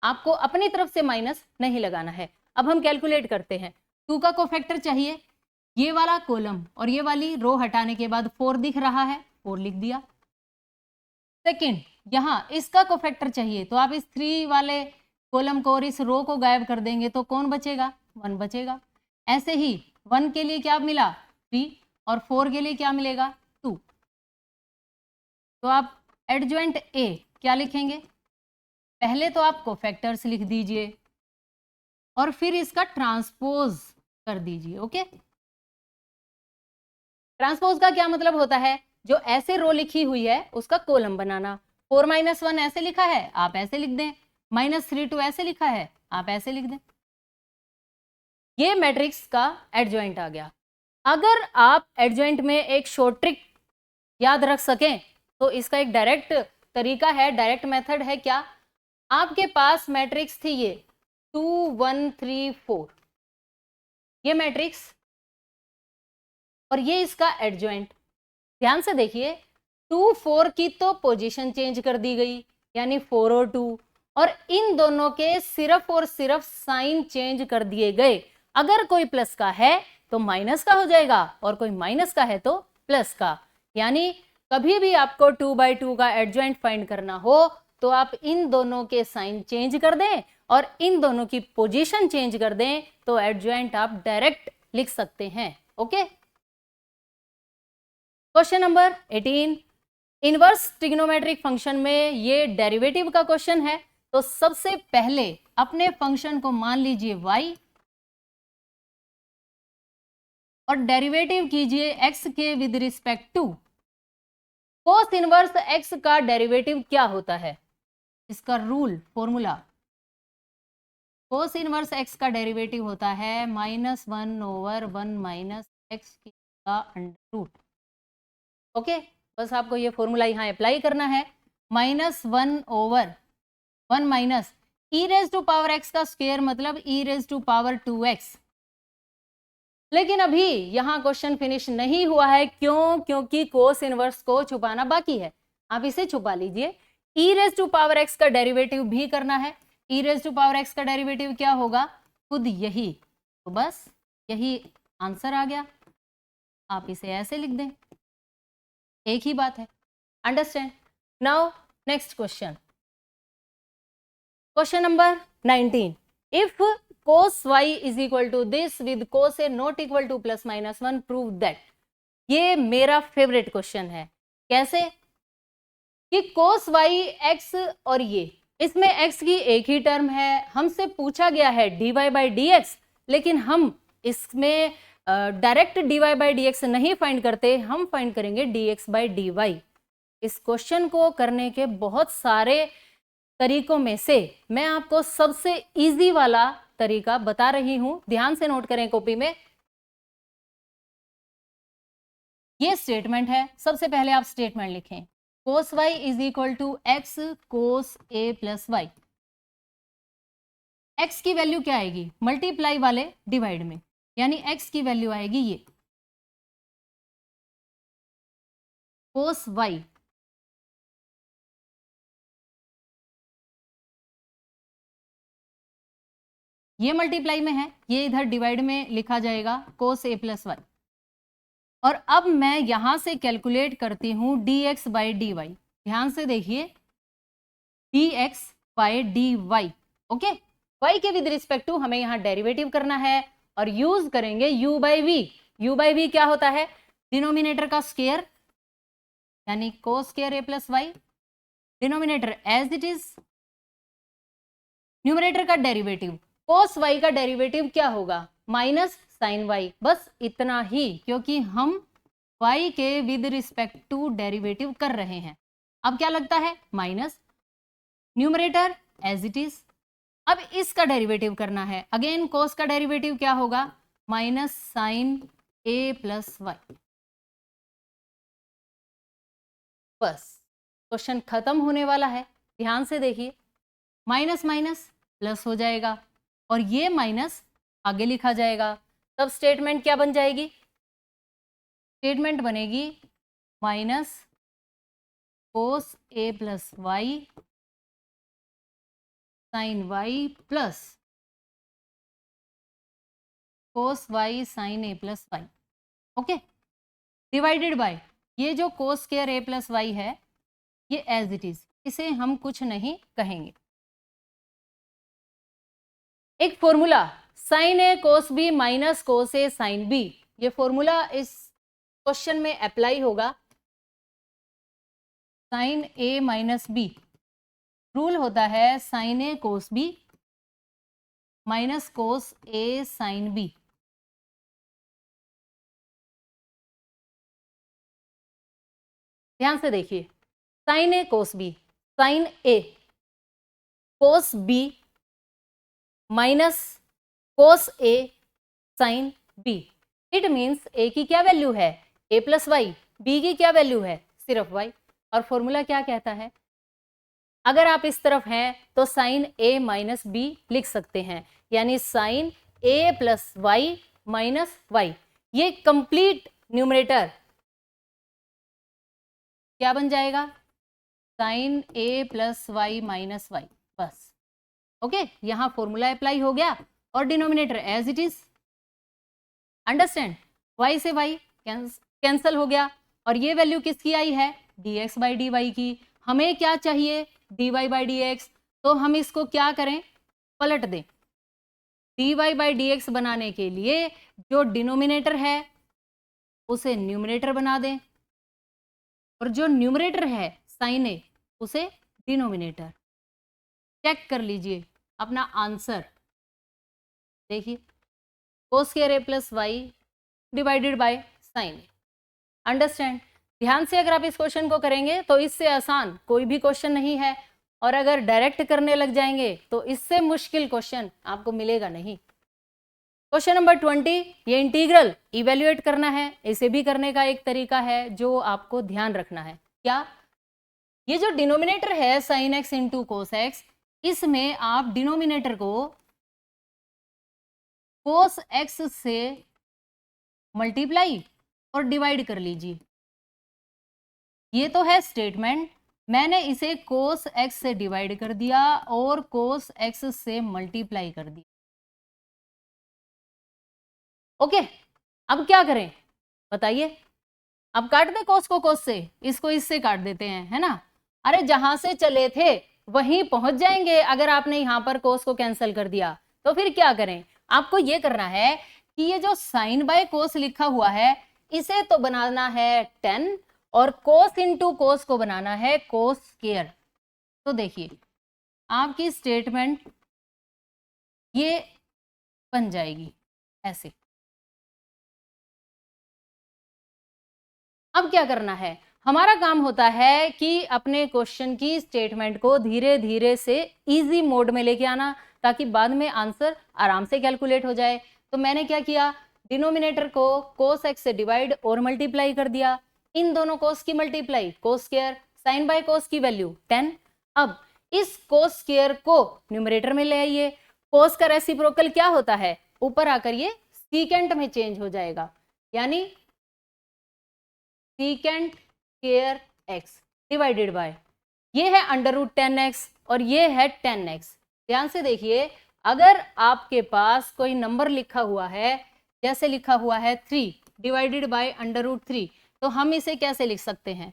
आपको अपनी तरफ से माइनस नहीं लगाना है। अब हम कैलकुलेट करते हैं। 2 का कोफैक्टर चाहिए, ये वाला कॉलम और ये वाली रो हटाने के बाद 4 दिख रहा है, 4 लिख दिया। सेकंड, यहां इसका कोफैक्टर चाहिए तो आप इस 3 वाले कॉलम को और इस रो को गायब कर देंगे तो कौन बचेगा? 1 बचेगा। ऐसे ही 1 के लिए क्या मिला? 3, और 4 के लिए क्या मिलेगा? 2। तो आप एडजॉइंट ए क्या लिखेंगे? पहले तो आप कोफैक्टर्स लिख दीजिए और फिर इसका ट्रांसपोज कर दीजिए। ओके, ट्रांसपोज का क्या मतलब होता है? जो ऐसे रो लिखी हुई है उसका कॉलम बनाना। 4 - 1 ऐसे लिखा है, आप ऐसे लिख दें। -3 2 ऐसे लिखा है, आप ऐसे लिख दें, ये मैट्रिक्स का एडजॉइंट आ गया। अगर आप एडजॉइंट में एक शॉर्ट ट्रिक याद रख सकें तो इसका एक डायरेक्ट तरीका है, डायरेक्ट मेथड है क्या, आपके पास मैट्रिक्स थी ये 2 1 3 4, ये मैट्रिक्स और ये इसका एडजॉइंट। ध्यान से देखिए 2 4 की तो पोजीशन चेंज कर दी गई यानी 4 और 2, और इन दोनों के सिर्फ और सिर्फ साइन चेंज कर दिए गए। अगर कोई प्लस का है तो माइनस का हो जाएगा और कोई माइनस का है तो प्लस का। यानी कभी भी आपको 2/2 का एडजॉइंट फाइंड करना हो तो आप इन दोनों के साइन चेंज कर दें और इन दोनों की पोजीशन चेंज कर दें तो एडजॉइंट आप डायरेक्ट लिख सकते हैं। Okay, question number 18, inverse trigonometric function में ये डेरिवेटिव का क्वेश्चन है। तो सबसे पहले अपने फंक्शन को मान लीजिए y और डेरिवेटिव कीजिए x के with respect to. Cos inverse x का डेरिवेटिव क्या होता है, इसका rule formula, cos inverse x का डेरिवेटिव होता है -1/1 -x का अंडर रूट। ओके, बस आपको ये फॉर्मूला यहाँ अप्लाई करना है, -1/1 माइनस e⁻x का स्क्वायर मतलब e⁻²x। लेकिन अभी यहाँ क्वेश्चन फिनिश नहीं हुआ है, क्यों? क्योंकि कोस इनवर्स को छुपाना बाकी है। आप इसे छुपा लीजिए, e⁻x का डेरिवेटिव भी करना है। e⁻x का डेरिवेटिव क्या होगा, खुद यही, तो बस यही आंसर आ गया। आप इसे ऐसे लिख दें, एक ही बात है। Understand? Now next question, question number 19, if cos y is equal to this with cos a not equal to +-1 prove that। ये मेरा फेवरेट क्वेश्चन है। कैसे कि cos y x और ये, इसमें x की एक ही टर्म है, हमसे पूछा गया है dy/dx, लेकिन हम इसमें डायरेक्ट dy/dx नहीं फाइंड करते, हम फाइंड करेंगे dx/dy। इस क्वेश्चन को करने के बहुत सारे तरीकों में से मैं आपको सबसे इजी वाला तरीका बता रही हूं, ध्यान से नोट करें कॉपी में। ये स्टेटमेंट है, सबसे पहले आप स्टेटमेंट लिखें, cos y is equal to x cos a plus y। x की वैल्यू क्या आएगी, मल्टीप्लाई वाले डिवाइड में, यानी x की वैल्यू आएगी ये cos y, ये मल्टीप्लाई में है, ये इधर डिवाइड में लिखा जाएगा cos a प्लस y। और अब मैं यहां से कैलकुलेट करती हूं dx/dy। ध्यान से देखिए, dx/dy। ओके, y के विद रिस्पेक्ट टू हमें यहां डेरिवेटिव करना है और यूज करेंगे u/v। u/v क्या होता है, डिनोमिनेटर का स्क्वायर यानी cos square a plus y, denominator as it is, numerator का डेरिवेटिव, cos y का डेरिवेटिव क्या होगा, माइनस साइन y। बस इतना ही, क्योंकि हम y के विद रिस्पेक्ट टू डेरिवेटिव कर रहे हैं। अब क्या लगता है, minus, numerator as it is. अब इसका डेरिवेटिव करना है, अगेन cos का डेरिवेटिव क्या होगा, minus sine a plus y। बस क्वेश्चन खत्म होने वाला है। ध्यान से देखिए, माइनस माइनस प्लस हो जाएगा और ये माइनस आगे लिखा जाएगा, तब स्टेटमेंट क्या बन जाएगी, स्टेटमेंट बनेगी minus cos a plus y sine y plus cos y sine a plus y। Okay, divided by ये जो cos square a plus y है ये एज इट इज, इसे हम कुछ नहीं कहेंगे। एक formula sine a cos b minus cos a sine b, ये फॉर्मूला इस क्वेश्चन में अप्लाई होगा। Sine a minus b, rule होता है sine a cos b minus cos a sine b. ध्यान से देखिए, sine a cos b, sine a cos b minus cos a sine b. It means a की क्या value है, ए plus Y, B की क्या वैल्यू है, सिर्फ वाई। और फॉर्मूला क्या कहता है, अगर आप इस तरफ हैं तो साइन ए माइनस बी लिख सकते हैं, यानी sine a plus y minus y. ये कंप्लीट न्यूमरेटर क्या बन जाएगा, sine a plus y minus y, बस। ओके, यहां फॉर्मूला अप्लाई हो गया और denominator as it is. Understand, y से वाई कैंसल हो गया और ये वैल्यू किसकी आई है, dx बाई dy की। हमें क्या चाहिए, dy बाई dx, तो हम इसको क्या करें, पलट दें। dy बाई dx बनाने के लिए जो डिनोमिनेटर है उसे न्यूमरेटर बना दें और जो न्यूमरेटर है साइन ए उसे डिनोमिनेटर। चेक कर लीजिए अपना आंसर, देखिए cos square a plus y divided by sine a. Understand, ध्यान से अगर आप इस क्वेश्चन को करेंगे तो इससे आसान कोई भी क्वेश्चन नहीं है, और अगर डायरेक्ट करने लग जाएंगे तो इससे मुश्किल क्वेश्चन आपको मिलेगा नहीं। क्वेश्चन नंबर 20, ये इंटीग्रल इवेल्युएट करना है, इसे भी करने का एक तरीका है जो आपको ध्यान रखना है। क्या, ये जो डिनोमिनेटर है sine x into cos x, इसमें आप डिनोमिनेटर को कोस एक्स से मल्टीप्लाई और डिवाइड कर लीजिए। ये तो है स्टेटमेंट, मैंने इसे कोस एक्स से डिवाइड कर दिया और कोस एक्स से मल्टीप्लाई कर दिया। ओके, अब क्या करें बताइए, अब काट दे कोस को कोस से, इसको इससे काट देते हैं, है ना। अरे जहां से चले थे वहीं पहुंच जाएंगे, अगर आपने यहां पर कोस को कैंसिल कर दिया तो फिर क्या करें, आपको ये करना है कि ये जो साइन बाय कोस लिखा हुआ है इसे तो बनाना है 10 और कोस इंटू कोस को बनाना है कोस स्क्वायर। तो देखिए आपकी स्टेटमेंट ये बन जाएगी ऐसे। अब क्या करना है, हमारा काम होता है कि अपने क्वेश्चन की स्टेटमेंट को धीरे धीरे से इजी मोड में लेके आना, ताकि बाद में आंसर आराम से कैलकुलेट हो जाए। तो मैंने क्या किया, डिनोमिनेटर को कोस एक्स से डिवाइड और मल्टीप्लाई कर दिया, इन दोनों कोस की multiply cos square, sine by cos की वैल्यू 10। अब इस कोस स्क्वायर को न्यूमरेटर में ले आइए, कोस का रेसिप्रोकल क्या होता है, ऊपर आकर ये सीकेंट में चेंज हो जाएगा, यानी secant square x divided by, ये है अंडर रूट 10x और ये है 10x। ध्यान से देखिए, अगर आपके पास कोई नंबर लिखा हुआ है, जैसे लिखा हुआ है 3 डिवाइडेड बाय अंडर रूट 3, तो हम इसे कैसे लिख सकते हैं,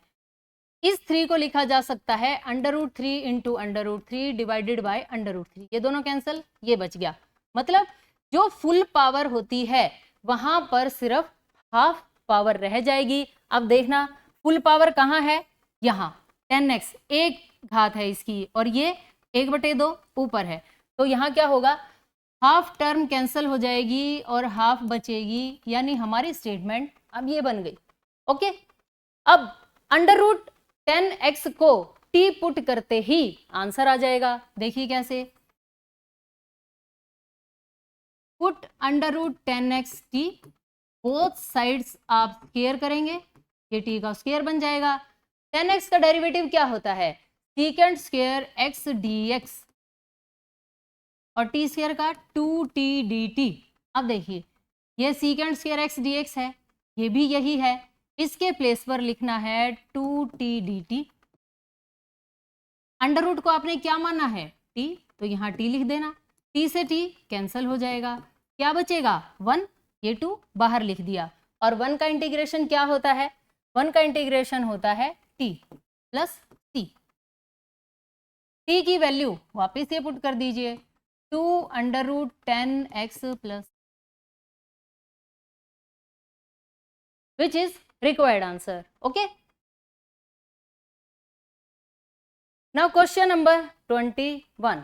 इस 3 को लिखा जा सकता है under root 3 into under root 3 divided by under root 3। ये दोनों कैंसिल, ये बच गया। मतलब जो फुल पावर होती है वहां पर सिर्फ हाफ पावर रह जाएगी। अब देखना फुल पावर कहाँ है, यहाँ 10x एक घात है इसकी और ये 1/2 ऊपर है, तो यहाँ क्या होगा, हाफ टर्म कैंसिल हो जाएगी और हाफ बचेगी, यानी हमारी स्टेटमेंट अब ये बन गई। ओके, अब अंडर रूट 10x को t पुट करते ही आंसर आ जाएगा। देखिए कैसे, put under root 10x t, both sides आप स्क्वायर करेंगे, ये t का स्क्वायर बन जाएगा। 10x का डेरिवेटिव क्या होता है, सीकेंट स्क्वायर x dx और t स्क्वायर का 2t dt। अब देखिए ये सीकेंट स्क्वायर x dx है, ये भी यही है, इसके प्लेस पर लिखना है 2t dt। अंडर रूट को आपने क्या माना है, t, तो यहाँ t लिख देना, t से t कैंसिल हो जाएगा, क्या बचेगा 1, ये 2 बाहर लिख दिया। और 1 का इंटीग्रेशन क्या होता है, 1 का इंटीग्रेशन होता है t प्लस c। t की वैल्यू वापस ये पुट कर दीजिए, 2 under root 10x plus, which is required answer. Okay, now question number 21।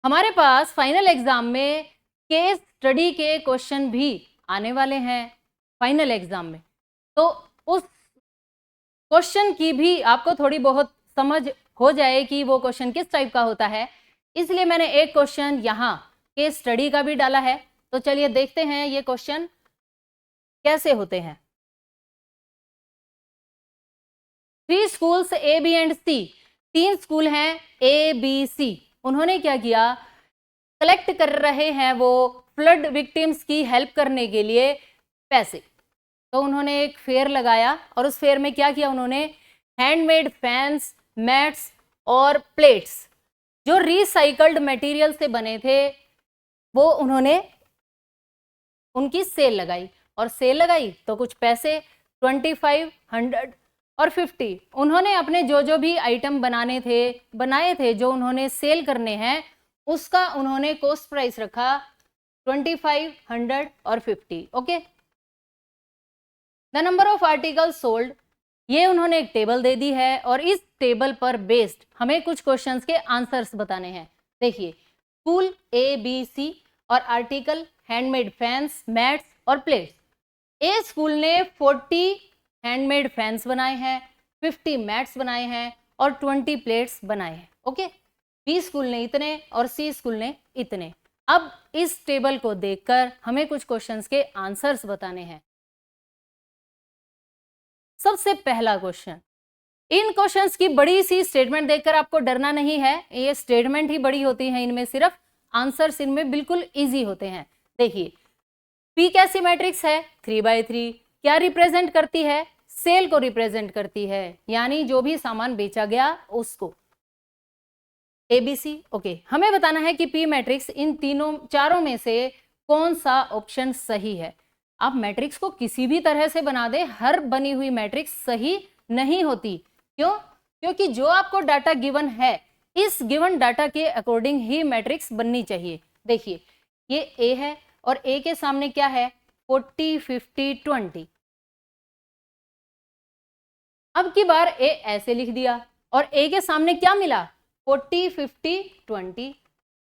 हमारे पास फाइनल एग्जाम में केस स्टडी के क्वेश्चन भी आने वाले हैं फाइनल एग्जाम में, तो उस क्वेश्चन की भी आपको थोड़ी बहुत समझ हो जाए कि वो क्वेश्चन किस टाइप का होता है। इसलिए मैंने एक क्वेश्चन यहाँ केस स्टडी का भी डाला है। तो चलिए देखते हैं ये क्वेश्चन कैसे होते हैं। 3 schools A B and C, 3 school हैं ए बी सी। उन्होंने क्या किया, कलेक्ट कर रहे हैं वो फ्लड विक्टिम्स की हेल्प करने के लिए पैसे। तो उन्होंने एक फेयर लगाया और उस फेयर में क्या किया, उन्होंने हैंडमेड फैंस, मैट्स और प्लेट्स जो रिसाइकल्ड मटेरियल से बने थे वो उन्होंने उनकी सेल लगाई। और सेल लगाई तो कुछ पैसे 25, 100 और 50 उन्होंने अपने जो जो भी आइटम बनाए थे जो उन्होंने सेल करने हैं उसका उन्होंने कॉस्ट प्राइस रखा 25, 100 और 50। Okay, the number of articles sold, ये उन्होंने एक टेबल दे दी है और इस टेबल पर बेस्ड हमें कुछ क्वेश्चंस के आंसर्स बताने हैं। देखिए, स्कूल ए बी सी और आर्टिकल हैंडमेड फैंस, मैट्स और प्लेट्स। ए स्कूल ने 40 हैंडमेड फैंस बनाए हैं, 50 मैट्स बनाए हैं और 20 प्लेट्स बनाए हैं। ओके, बी स्कूल ने इतने और सी स्कूल ने इतने। अब इस टेबल को देखकर हमें कुछ क्वेश्चंस के आंसर्स बताने हैं। सबसे पहला क्वेश्चन, इन क्वेश्चंस की बड़ी सी स्टेटमेंट देखकर आपको डरना नहीं है, ये स्टेटमेंट ही बड़ी होती है इनमें, सिर्फ आंसर्स इनमें बिल्कुल इजी होते हैं। देखिए, पी कैसी मैट्रिक्स है, 3/3, क्या रिप्रेजेंट करती है, सेल को रिप्रेजेंट करती है, यानी जो भी सामान बेचा गया उसको। ABC, ओके, हमें बताना है कि पी मैट्रिक्स इन चारों में से कौन सा ऑप्शन सही है। आप मैट्रिक्स को किसी भी तरह से बना दे, हर बनी हुई मैट्रिक्स सही नहीं होती। क्यों? क्योंकि जो आपको डाटा गिवन है इस गिवन डाटा के अकॉर्डिंग ही मैट्रिक्स बननी चाहिए। देखिए, ये ए है और ए के सामने क्या है, 40, 50, 20। अब की बार ए ऐसे लिख दिया और ए के सामने क्या मिला, 40, 50, 20।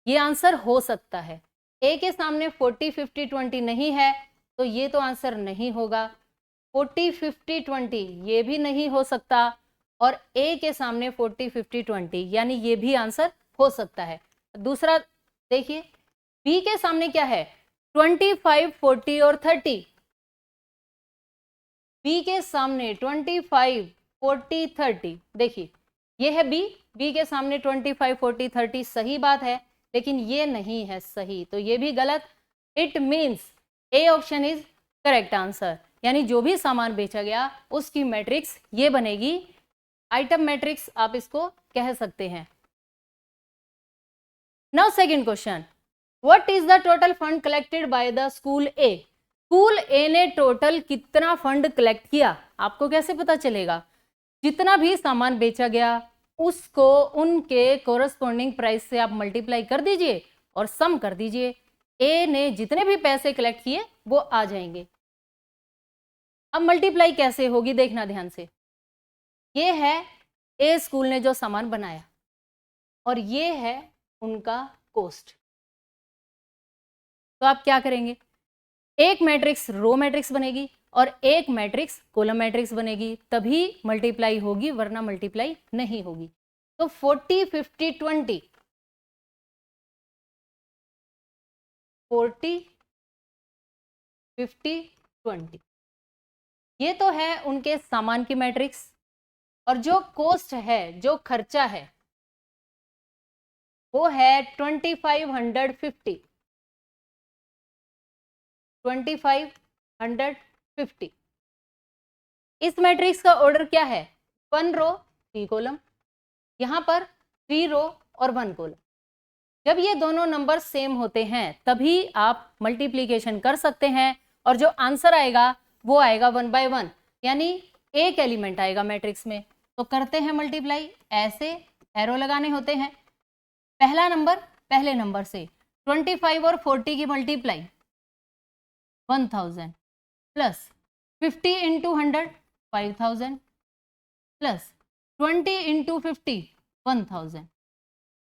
ये आंसर हो सकता है। ए के सामने 40, 50, 20 नहीं है तो ये तो आंसर नहीं होगा। 40, 50, 20 ये भी नहीं हो सकता और ए के सामने 40, 50, 20 यानी ये भी आंसर हो सकता है। दूसरा देखिए, बी के सामने क्या है, 25, 40 और 30। बी के सामने 25, 40, 30। देखिए, ये है बी के सामने 25, 40, 30 सही बात है, लेकिन ये नहीं है सही, तो ये भी गलत। It means A option is correct answer, यानी जो भी सामान बेचा गया उसकी मैट्रिक्स ये बनेगी, आइटम मैट्रिक्स आप इसको कह सकते हैं। Now second question, what is the total fund collected by the school A. School A ने टोटल कितना फंड कलेक्ट किया, आपको कैसे पता चलेगा। जितना भी सामान बेचा गया उसको उनके कोरस्पॉन्डिंग प्राइस से आप मल्टीप्लाई कर दीजिए और सम कर दीजिए। ए ने जितने भी पैसे कलेक्ट किए वो आ जाएंगे। अब मल्टीप्लाई कैसे होगी देखना ध्यान से। ये है ए स्कूल ने जो सामान बनाया और ये है उनका कॉस्ट। तो आप क्या करेंगे, एक मैट्रिक्स रो मैट्रिक्स बनेगी और एक मैट्रिक्स कॉलम मैट्रिक्स बनेगी, तभी मल्टीप्लाई होगी, वरना मल्टीप्लाई नहीं होगी। तो 40, 50, 20, 40, 50, 20 ये तो है उनके सामान की मैट्रिक्स, और जो कॉस्ट है, जो खर्चा है, वो है 2550, 2550। इस मैट्रिक्स का ऑर्डर क्या है, 1 रो 3 कॉलम, यहां पर 3 रो और 1 कॉलम। जब ये दोनों नंबर सेम होते हैं तभी आप मल्टीप्लीकेशन कर सकते हैं और जो आंसर आएगा वो आएगा 1 by 1, यानी एक एलिमेंट आएगा मैट्रिक्स में। तो करते हैं मल्टीप्लाई, ऐसे एरो लगाने होते हैं। पहला नंबर पहले नंबर से, 25 और 40 की multiply 1000 plus 50 into 100 5000 plus 20 into 50 1000,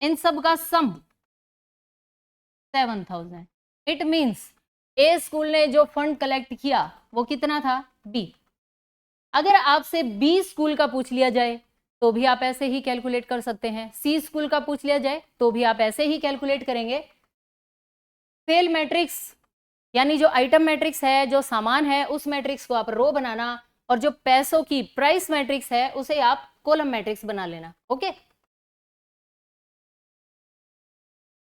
इन सब का सम 7000। इट मीन्स ए स्कूल ने जो फंड कलेक्ट किया वो कितना था, बी। अगर आपसे बी स्कूल का पूछ लिया जाए तो भी आप ऐसे ही कैलकुलेट कर सकते हैं। सी स्कूल का पूछ लिया जाए तो भी आप ऐसे ही कैलकुलेट करेंगे। सेल मैट्रिक्स यानी जो आइटम मैट्रिक्स है, जो सामान है, उस मैट्रिक्स को आप रो बनाना, और जो पैसों की प्राइस मैट्रिक्स है उसे आप कॉलम मैट्रिक्स बना लेना। Okay,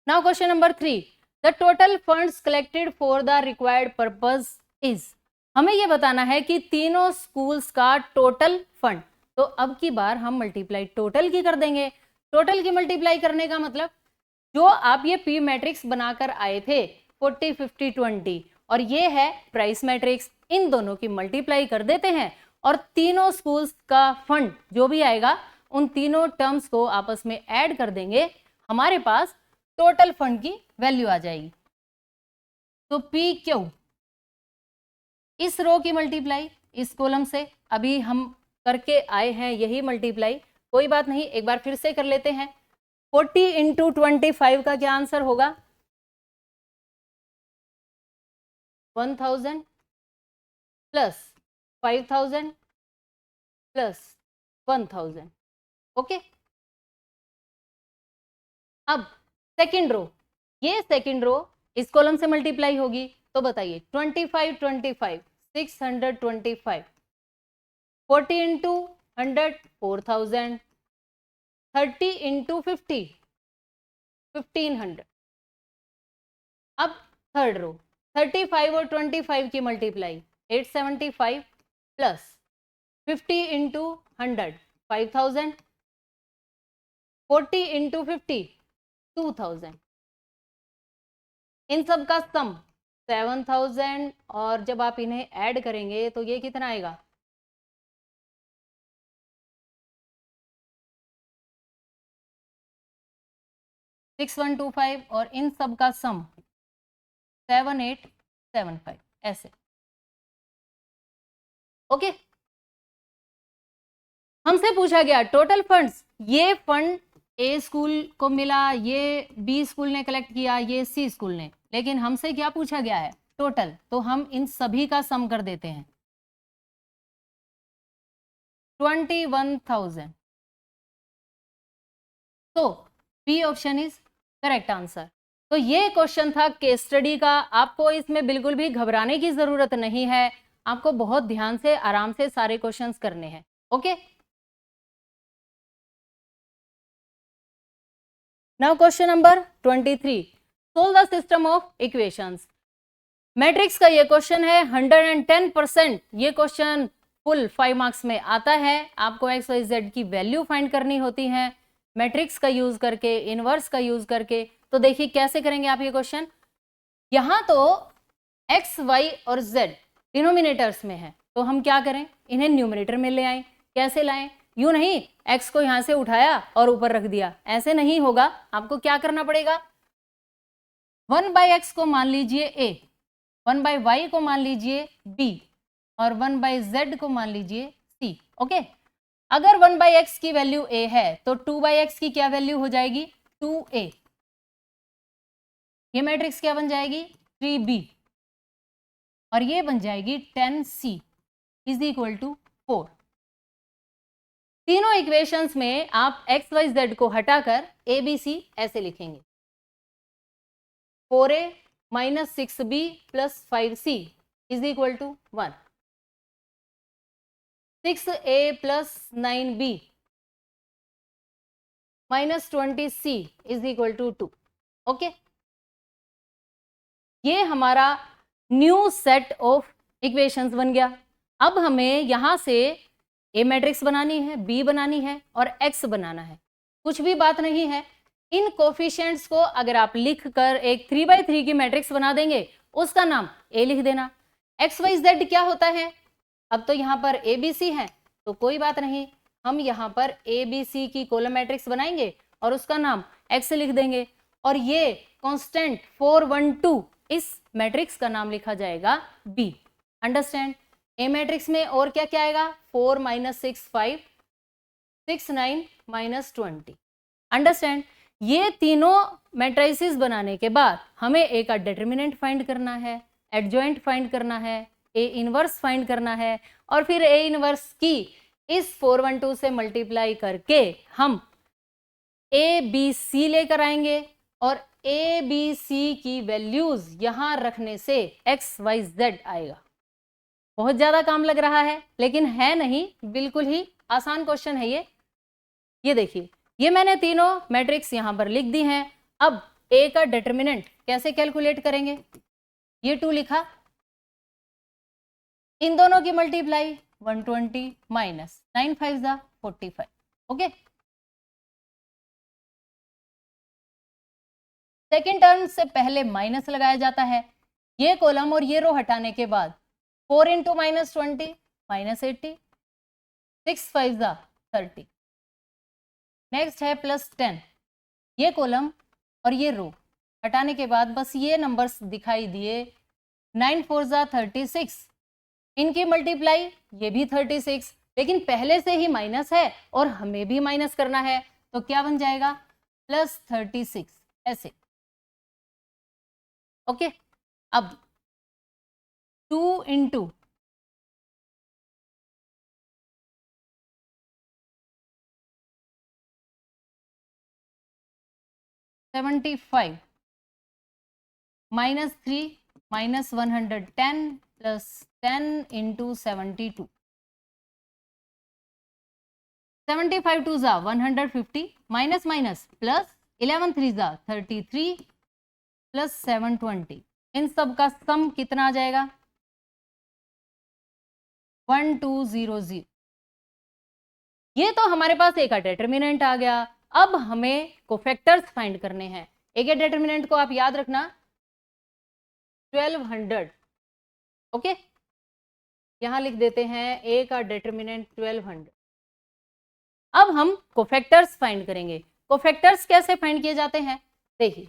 now question number 3, the total funds collected for the required purpose is. हमें यह बताना है कि तीनों स्कूल्स का टोटल फंड। तो अब की बार हम मल्टीप्लाई टोटल की कर देंगे। टोटल की मल्टीप्लाई करने का मतलब जो आप ये पी मैट्रिक्स बनाकर आए थे 40 50 20 और ये है प्राइस मैट्रिक्स, इन दोनों की मल्टीप्लाई कर देते हैं और तीनों स्कूल्स का फंड जो भी आएगा उन तीनों टर्म्स को आपस में ऐड कर देंगे, हमारे पास टोटल फंड की वैल्यू आ जाएगी। तो पी क्यू, इस रो की मल्टीप्लाई इस कॉलम से अभी हम करके आए हैं, यही मल्टीप्लाई, कोई बात नहीं, एक बार फिर से कर लेते हैं। 40 इंटू 25 का क्या आंसर होगा? 1000 प्लस 5000 प्लस 1000। ओके, अब सेकेंड रो, ये सेकेंड रो इस कॉलम से मल्टीप्लाई होगी, तो बताइए 25 25 625, 40 इंटू 100 4000, 30 इंटू 50 1500। अब थर्ड रो 35 और 25 की मल्टीप्लाई 875 प्लस 50 इंटू 100 5000, 40 इंटू 50 2000, इन सब का सम 7000, और जब आप इन्हें ऐड करेंगे तो ये कितना आएगा? 6125, और इन सब का सम 7875, ऐसे। ओके, हमसे पूछा गया टोटल फंड्स, ये फंड ए स्कूल को मिला, ये बी स्कूल ने कलेक्ट किया, ये सी स्कूल ने, लेकिन हमसे क्या पूछा गया है? टोटल। तो हम इन सभी का सम कर देते हैं 21,000। तो B option is correct answer. तो ये क्वेश्चन था केस स्टडी का, आपको इसमें बिल्कुल भी घबराने की जरूरत नहीं है, आपको बहुत ध्यान से आराम से सारे क्वेश्चंस करने हैं। Okay, now question number 23, solve the system of equations. Matrix का ये क्वेश्चन है, 110% ये क्वेश्चन फुल 5 मार्क्स में आता है। आपको एक्स वाई जेड की वैल्यू फाइंड करनी होती है मैट्रिक्स का यूज करके, इनवर्स का यूज करके। तो देखिए कैसे करेंगे आप ये क्वेश्चन। यहां तो एक्स वाई और जेड डिनोमिनेटर्स में है, तो हम क्या करें, इन्हें न्यूमरेटर में ले आए। कैसे लाएं? यूं नहीं एक्स को यहां से उठाया और ऊपर रख दिया, ऐसे नहीं होगा। आपको क्या करना पड़ेगा, 1/x को मान लीजिए a, 1/y को मान लीजिए b, और 1/z को मान लीजिए c। ओके, अगर 1/x की वैल्यू a है तो 2/x की क्या वैल्यू हो जाएगी? 2a। ये मैट्रिक्स क्या बन जाएगी? 3b, और ये बन जाएगी 10c इज इक्वल टू 4। तीनों इक्वेशंस में आप एक्स वाई जेड को हटाकर ए बी सी ऐसे लिखेंगे, 4a minus 6b plus 5c is equal to 1, 6a plus 9b minus 20c is equal to 2। Okay, ये हमारा न्यू सेट ऑफ इक्वेशंस बन गया। अब हमें यहां से ए मैट्रिक्स बनानी है, बी बनानी है और एक्स बनाना है। कुछ भी बात नहीं है, इन कोफिशिएंट्स को अगर आप लिख कर एक 3/3 की मैट्रिक्स बना देंगे, उसका नाम ए लिख देना। एक्स वाई जेड क्या होता है? अब तो यहाँ पर ए बी सी है, तो कोई बात नहीं, हम यहाँ पर ए बी सी की कॉलम मैट्रिक्स बनाएंगे और उसका नाम एक्स लिख देंगे, और ये कांस्टेंट 4 1 2 इस मैट्रिक्स का नाम लिखा जाएगा बी। अंडरस्टैंड? ए मैट्रिक्स में और क्या क्या आएगा? 4 - 6 5, 6 9 - 20। अंडरस्टैंड? ये तीनों मैट्रिसेस बनाने के बाद हमें ए का डिटर्मिनेंट फाइंड करना है, एडजॉइंट फाइंड करना है, ए इनवर्स फाइंड करना है, और फिर ए इनवर्स की इस 412 से मल्टीप्लाई करके हम ए बी सी लेकर आएंगे और ए बी सी की वैल्यूज यहां रखने से एक्स वाई जेड आएगा। बहुत ज्यादा काम लग रहा है लेकिन है नहीं, बिल्कुल ही आसान क्वेश्चन है ये देखिए, ये मैंने तीनों मैट्रिक्स यहां पर लिख दी हैं। अब ए का डिटर्मिनेंट कैसे कैलकुलेट करेंगे, ये 2 लिखा, इन दोनों की मल्टीप्लाई 120 माइनस 9 5 जा 45। ओके, सेकेंड टर्म से पहले माइनस लगाया जाता है, ये कॉलम और ये रो हटाने के बाद 4 इंटू माइनस 20 माइनस 80, 6 5 जा 30। नेक्स्ट है प्लस 10, ये कॉलम और ये रो हटाने के बाद बस ये नंबर्स दिखाई दिए, 9 4 जा 36, इनकी मल्टीप्लाई ये भी 36, लेकिन पहले से ही माइनस है और हमें भी माइनस करना है, तो क्या बन जाएगा प्लस 36 ऐसे। ओके, अब 2 into 75 minus 3 minus 110 plus 10 into 72, 75 2 जा 150 माइनस माइनस प्लस 11 3 जा 33 प्लस 720, इन सब का सम कितना आ जाएगा 1200। ये तो हमारे पास ए का डिटर्मिनेंट आ गया। अब हमें कोफैक्टर्स फाइंड करने हैं। ए के डिटर्मिनेंट को आप याद रखना 1200। ओके, यहां लिख देते हैं ए का डिटर्मिनेंट 1200। अब हम कोफैक्टर्स फाइंड करेंगे। कोफैक्टर्स कैसे फाइंड किए जाते हैं देखिए,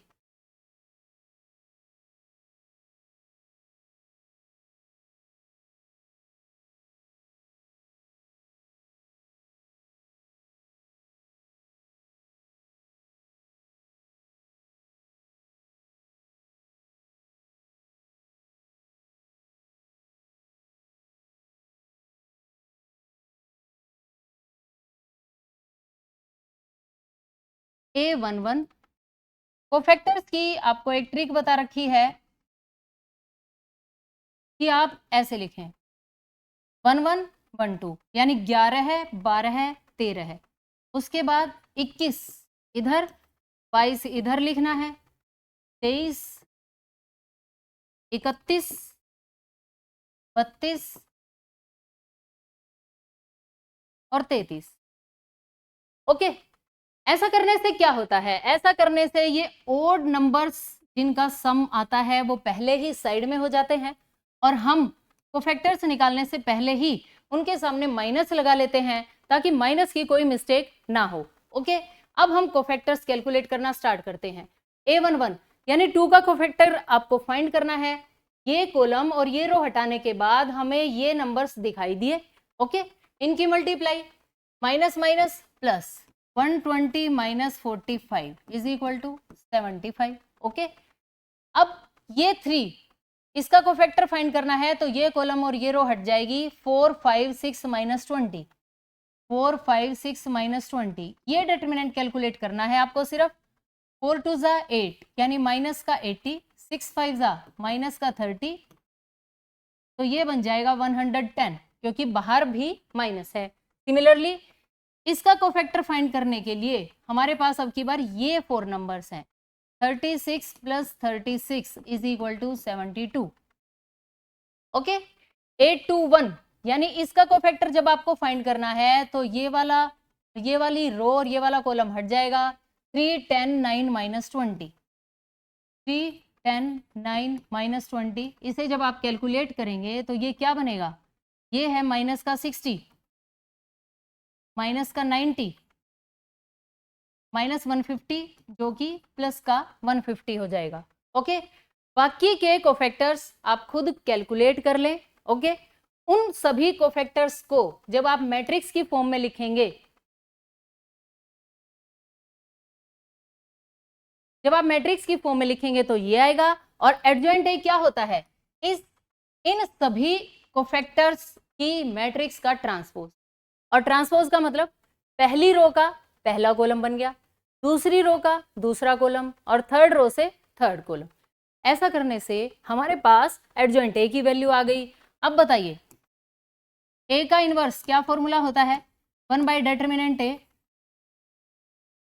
A11 कोफैक्टर्स की आपको एक ट्रिक बता रखी है कि आप ऐसे लिखें 11 12 यानी 11 है 12 है 13 है, उसके बाद 21 इधर 22 इधर लिखना है, 23 31 32 और 33। ओके, ऐसा करने से क्या होता है, ऐसा करने से ये ओड नंबर्स जिनका सम आता है वो पहले ही साइड में हो जाते हैं और हम कोफैक्टर्स निकालने से पहले ही उनके सामने माइनस लगा लेते हैं ताकि माइनस की कोई मिस्टेक ना हो। ओके, अब हम कोफैक्टर्स कैलकुलेट करना स्टार्ट करते हैं। A11 यानी 2 का कोफैक्टर आपको फाइंड करना है। ये कॉलम और ये रो हटाने के बाद हमें ये नंबर्स दिखाई दिए। ओके, इनकी multiply minus minus plus 120 minus 45 is equal to 75। Okay, अब ये 3 इसका कोफैक्टर फाइंड करना है तो ये कॉलम और ये रो हट जाएगी, 4 5 6 माइनस 20, 4 5 6 माइनस 20। ये डिटर्मिनेंट कैलकुलेट करना है आपको सिर्फ। 4 2 जा 8 यानी माइनस का 80, 6 5 जा माइनस का 30, तो ये बन जाएगा 110 क्योंकि बाहर भी माइनस है। सिमिलरली इसका कोफैक्टर फाइंड करने के लिए हमारे पास अब की बार ये 4 नंबर्स हैं, 36 plus 36 is equal to 72। Okay, 821 यानी इसका कोफैक्टर जब आपको फाइंड करना है तो ये वाली रो और ये वाला कॉलम हट जाएगा। 3 10 9 माइनस 20, 3 10 9 माइनस 20, इसे जब आप कैलकुलेट करेंगे तो ये क्या बनेगा, ये है माइनस का 60, माइनस का 90, माइनस 150 जो कि प्लस का 150 हो जाएगा। ओके, बाकी के कोफैक्टर्स आप खुद कैलकुलेट कर लें। ओके, उन सभी कोफैक्टर्स को जब आप मैट्रिक्स की फॉर्म में लिखेंगे, जब आप मैट्रिक्स की फॉर्म में लिखेंगे तो ये आएगा। और एडजॉइंट ए क्या होता है, इन सभी कोफैक्टर्स की मैट्रिक्स का ट्रांसपोज। और ट्रांसपोज का मतलब पहली रो का पहला कॉलम बन गया, दूसरी रो का दूसरा कॉलम और थर्ड रो से थर्ड कॉलम। ऐसा करने से हमारे पास एडजॉइंट ए की वैल्यू आ गई। अब बताइए ए का इनवर्स क्या फॉर्मूला होता है, 1/डिटर्मिनेंट ए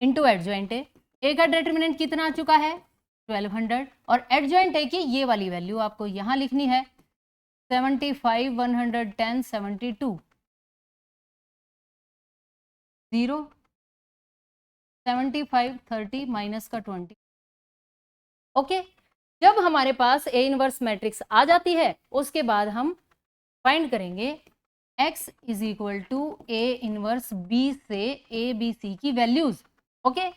इंटू एडजॉइंट ए। ए का डिटर्मिनेंट कितना आ चुका है 1200 और एडजॉइंट ए की ये वाली वैल्यू आपको यहाँ लिखनी है 75, 110, 72, 0, 75, 30 माइनस का 20। ओके, जब हमारे पास ए इनवर्स मैट्रिक्स आ जाती है उसके बाद हम फाइंड करेंगे x is equal to A inverse B से ए बी सी की values. Okay,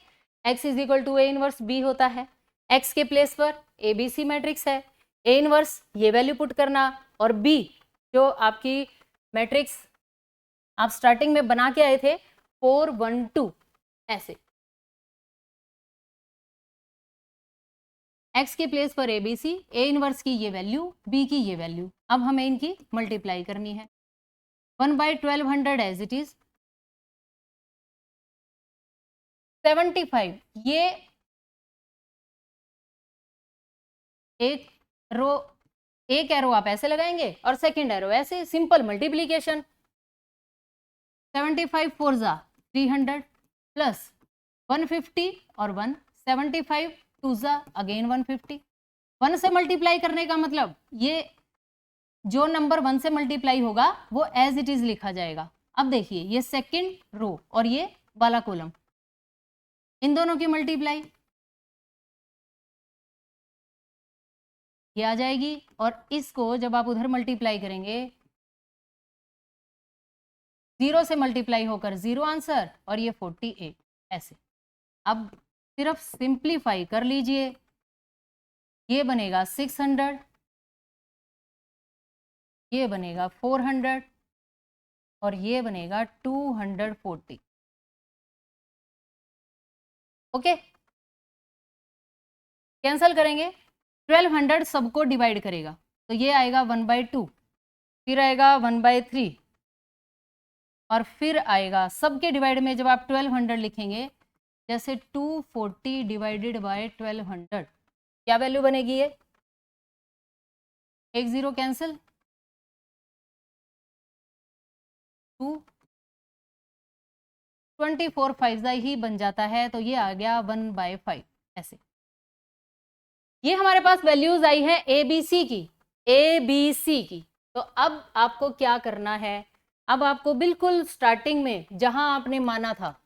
x is equal to A inverse B होता है, x के प्लेस पर ए बी सी मैट्रिक्स है, ए इनवर्स ये वैल्यू पुट करना और b जो आपकी मैट्रिक्स आप स्टार्टिंग में बना के आए थे 4, 1, 2 ऐसे x के प्लेस पर ए बी सी, ए इनवर्स की ये वैल्यू, b की ये वैल्यू। अब हमें इनकी मल्टीप्लाई करनी है 1/1200 एज इट इज 75। ये एक रो एक एरो आप ऐसे लगाएंगे और सेकंड एरो ऐसे, सिंपल मल्टीप्लीकेशन। 75 4 जा 300 प्लस 150 और 1 75 2 जा अगेन 150। 1 से मल्टीप्लाई करने का मतलब ये जो नंबर 1 से मल्टीप्लाई होगा वो एज इट इज लिखा जाएगा। अब देखिए ये सेकंड रो और ये वाला कॉलम, इन दोनों की मल्टीप्लाई ये आ जाएगी और इसको जब आप उधर मल्टीप्लाई करेंगे 0 से मल्टीप्लाई होकर 0 आंसर और ये 48 ऐसे। अब सिर्फ सिंप्लीफाई कर लीजिए, ये बनेगा 600, ये बनेगा 400 और ये बनेगा 240। ओके, कैंसल करेंगे, 1200 सबको डिवाइड करेगा तो ये आएगा 1/2, फिर आएगा 1/3 और फिर आएगा सबके डिवाइड में जब आप 1200 लिखेंगे जैसे 240 डिवाइडेड बाय 1200 क्या वैल्यू बनेगी, ये एक 0 कैंसिल, 2 24 5 ही बन जाता है तो ये आ गया 1/5 ऐसे। ये हमारे पास वैल्यूज आई है ए बी सी की, ए बी सी की। तो अब आपको क्या करना है, अब आपको बिल्कुल स्टार्टिंग में जहां आपने माना था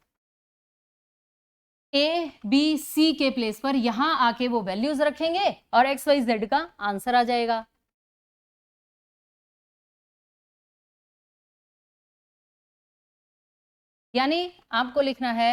ए बी सी के प्लेस पर यहां आके वो वैल्यूज रखेंगे और एक्स वाई जेड का आंसर आ जाएगा। यानी आपको लिखना है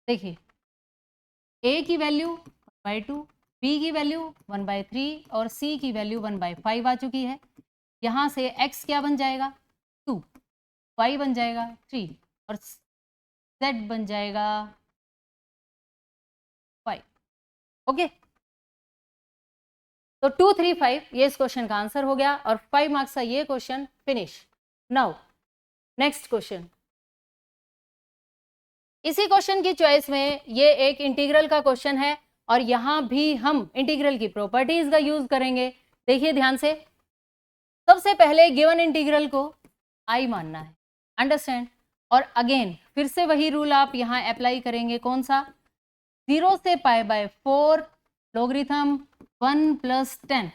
देखिए ए की वैल्यू 1/2, बी की वैल्यू 1/3 और सी की वैल्यू 1/5 आ चुकी है। यहाँ से x क्या बन जाएगा 2, y बन जाएगा 3 और z बन जाएगा 5। ओके, तो 2, 3, 5 ये इस क्वेश्चन का आंसर हो गया और 5 मार्क्स का ये question finish. Now next question, इसी क्वेश्चन की चॉइस में ये एक इंटीग्रल का क्वेश्चन है और यहां भी हम इंटीग्रल की प्रॉपर्टीज का यूज करेंगे। देखिए ध्यान से, सबसे पहले गिवन इंटीग्रल को आई मानना है, अंडरस्टैंड, और अगेन फिर से वही रूल आप यहां अप्लाई करेंगे, कौन सा, 0 से π/4 लोगरिथम 1 + 10,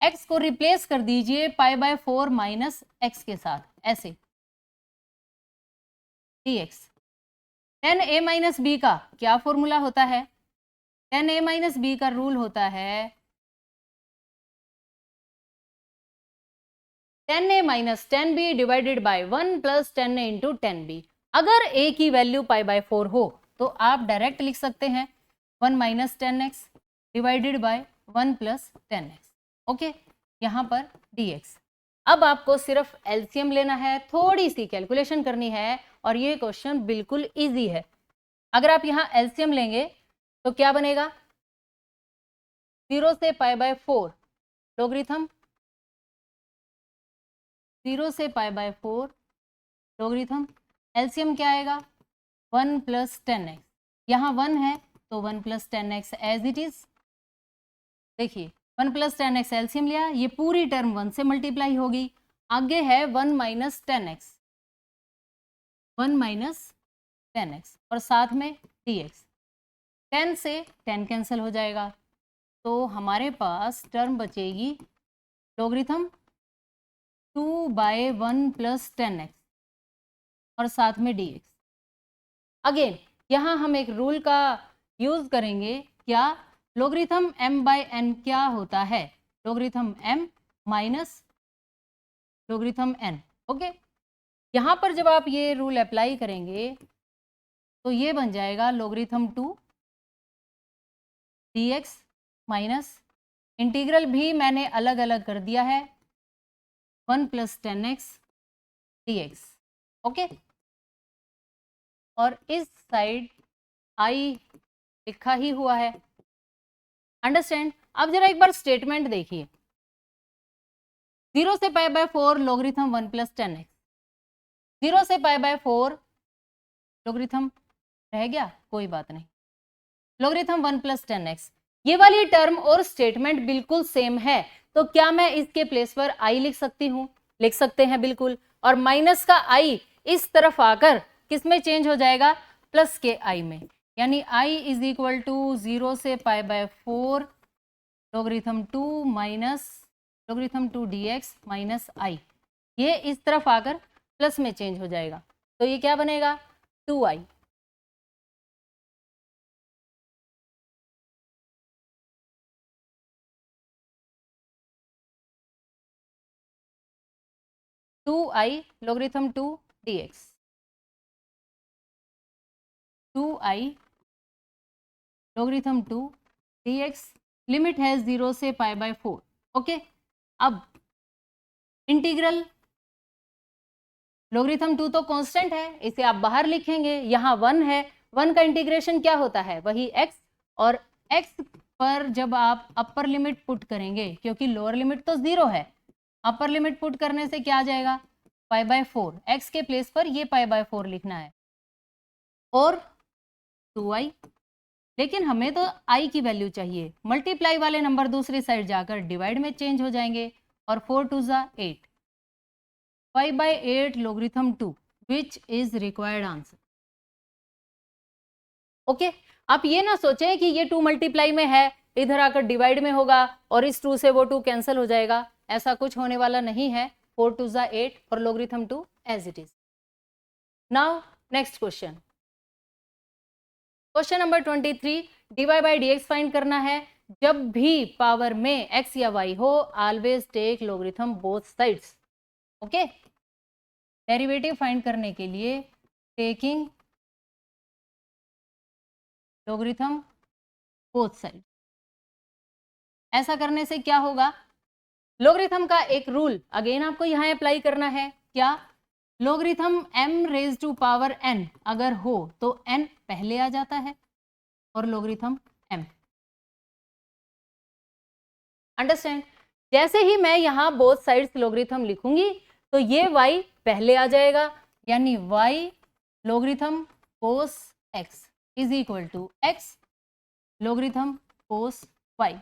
x को रिप्लेस कर दीजिए π/4 माइनस x के साथ ऐसे dx। 10a - b का क्या फॉर्मूला होता है, 10a - b का रूल होता है 10a - 10b divided by 1 + 10a × 10b। अगर a की वैल्यू π/4 हो तो आप डायरेक्ट लिख सकते हैं 1 - 10x divided by 1 + 10x। Okay, यहाँ पर dx। अब आपको सिर्फ एलसीएम लेना है, थोड़ी सी कैलकुलेशन करनी है और ये क्वेश्चन बिल्कुल इजी है। अगर आप यहाँ एलसीएम लेंगे तो क्या बनेगा, 0 से पाई बाय 4 लोगरिथम 0 से पाई बाय 4 लोगरिथम एलसीएम क्या आएगा 1 प्लस 10x। यहाँ 1 है तो 1 plus 10x as it is. देखिए 1 प्लस 10x एलसीएम लिया, ये पूरी टर्म 1 से मल्टीप्लाई होगी। आगे है 1 माइनस 10x, 1 माइनस 10x और साथ में dx। 10 से 10 कैंसिल हो जाएगा तो हमारे पास टर्म बचेगी लोगरिथम 2 बाय 1 प्लस 10x और साथ में dx। अगेन यहाँ हम एक रूल का यूज करेंगे, क्या, लोगरिथम m बाय n क्या होता है, logarithm m minus logarithm n। Okay, यहाँ पर जब आप ये रूल अप्लाई करेंगे तो ये बन जाएगा लोगरिथम 2 dx माइनस इंटीग्रल भी मैंने अलग अलग कर दिया है 1 प्लस 10x dx। ओके, और इस साइड i लिखा ही हुआ है, अंडरस्टैंड। अब जरा एक बार स्टेटमेंट देखिए, 0 से pi by 4 logarithm 1 plus 10x, 0 से पाई बाय 4 लोगरिथम रह गया, कोई बात नहीं, लोगरिथम 1 प्लस 10x। ये वाली टर्म और स्टेटमेंट बिल्कुल सेम है, तो क्या मैं इसके प्लेस पर i लिख सकती हूँ, लिख सकते हैं बिल्कुल। और माइनस का i इस तरफ आकर किस में चेंज हो जाएगा, प्लस के i में, यानी i इज इक्वल टू 0 से pi by 4 logarithm 2 minus logarithm 2 dx minus i। ये इस तरफ आकर प्लस में चेंज हो जाएगा तो ये क्या बनेगा 2i। Two i logarithm 2 dx, 2i logarithm 2 dx, limit है 0 से पाई बाय 4। ओके, अब इंटीग्रल लोगरिथम 2 तो कांस्टेंट है, इसे आप बाहर लिखेंगे, यहाँ 1 है, 1 का इंटीग्रेशन क्या होता है, वही x, और x पर जब आप अपर लिमिट पुट करेंगे, क्योंकि लोअर लिमिट तो 0 है, अपर लिमिट पुट करने से क्या आ जाएगा पाई बाय 4, x के प्लेस पर ये पाई बाय 4 लिखना है, और 2i। लेकिन हमें तो i की वैल्यू चाहिए, मल्टीप्लाई वाले नंबर दूसरी साइड जाकर डिवाइड में चेंज हो जाएंगे, और 4 2 जा 8, 5 by 8 logarithm 2 which is required answer। Okay, आप ये ना सोचें कि ये 2 मल्टीप्लाई में है, इधर आकर डिवाइड में होगा और इस 2 से वो 2 कैंसिल हो जाएगा, ऐसा कुछ होने वाला नहीं है। 4 2 जा 8 और logarithm 2 as it is। Now next question, question number 23, dy by dx find करना है। जब भी पावर में x या y हो, always take logarithm both sides. Okay, derivative find करने के लिए टेकिंग लोगरिथम बोथ साइड। ऐसा करने से क्या होगा, लोगरिथम का एक रूल अगेन आपको यहां अप्लाई करना है, क्या, logarithm m raise to power n अगर हो तो n पहले आ जाता है और लोगरिथम m, अंडरस्टैंड। जैसे ही मैं यहां बोथ साइड्स लोगरिथम लिखूंगी तो ये y पहले आ जाएगा, यानी y logarithm cos x is equal to x logarithm cos y।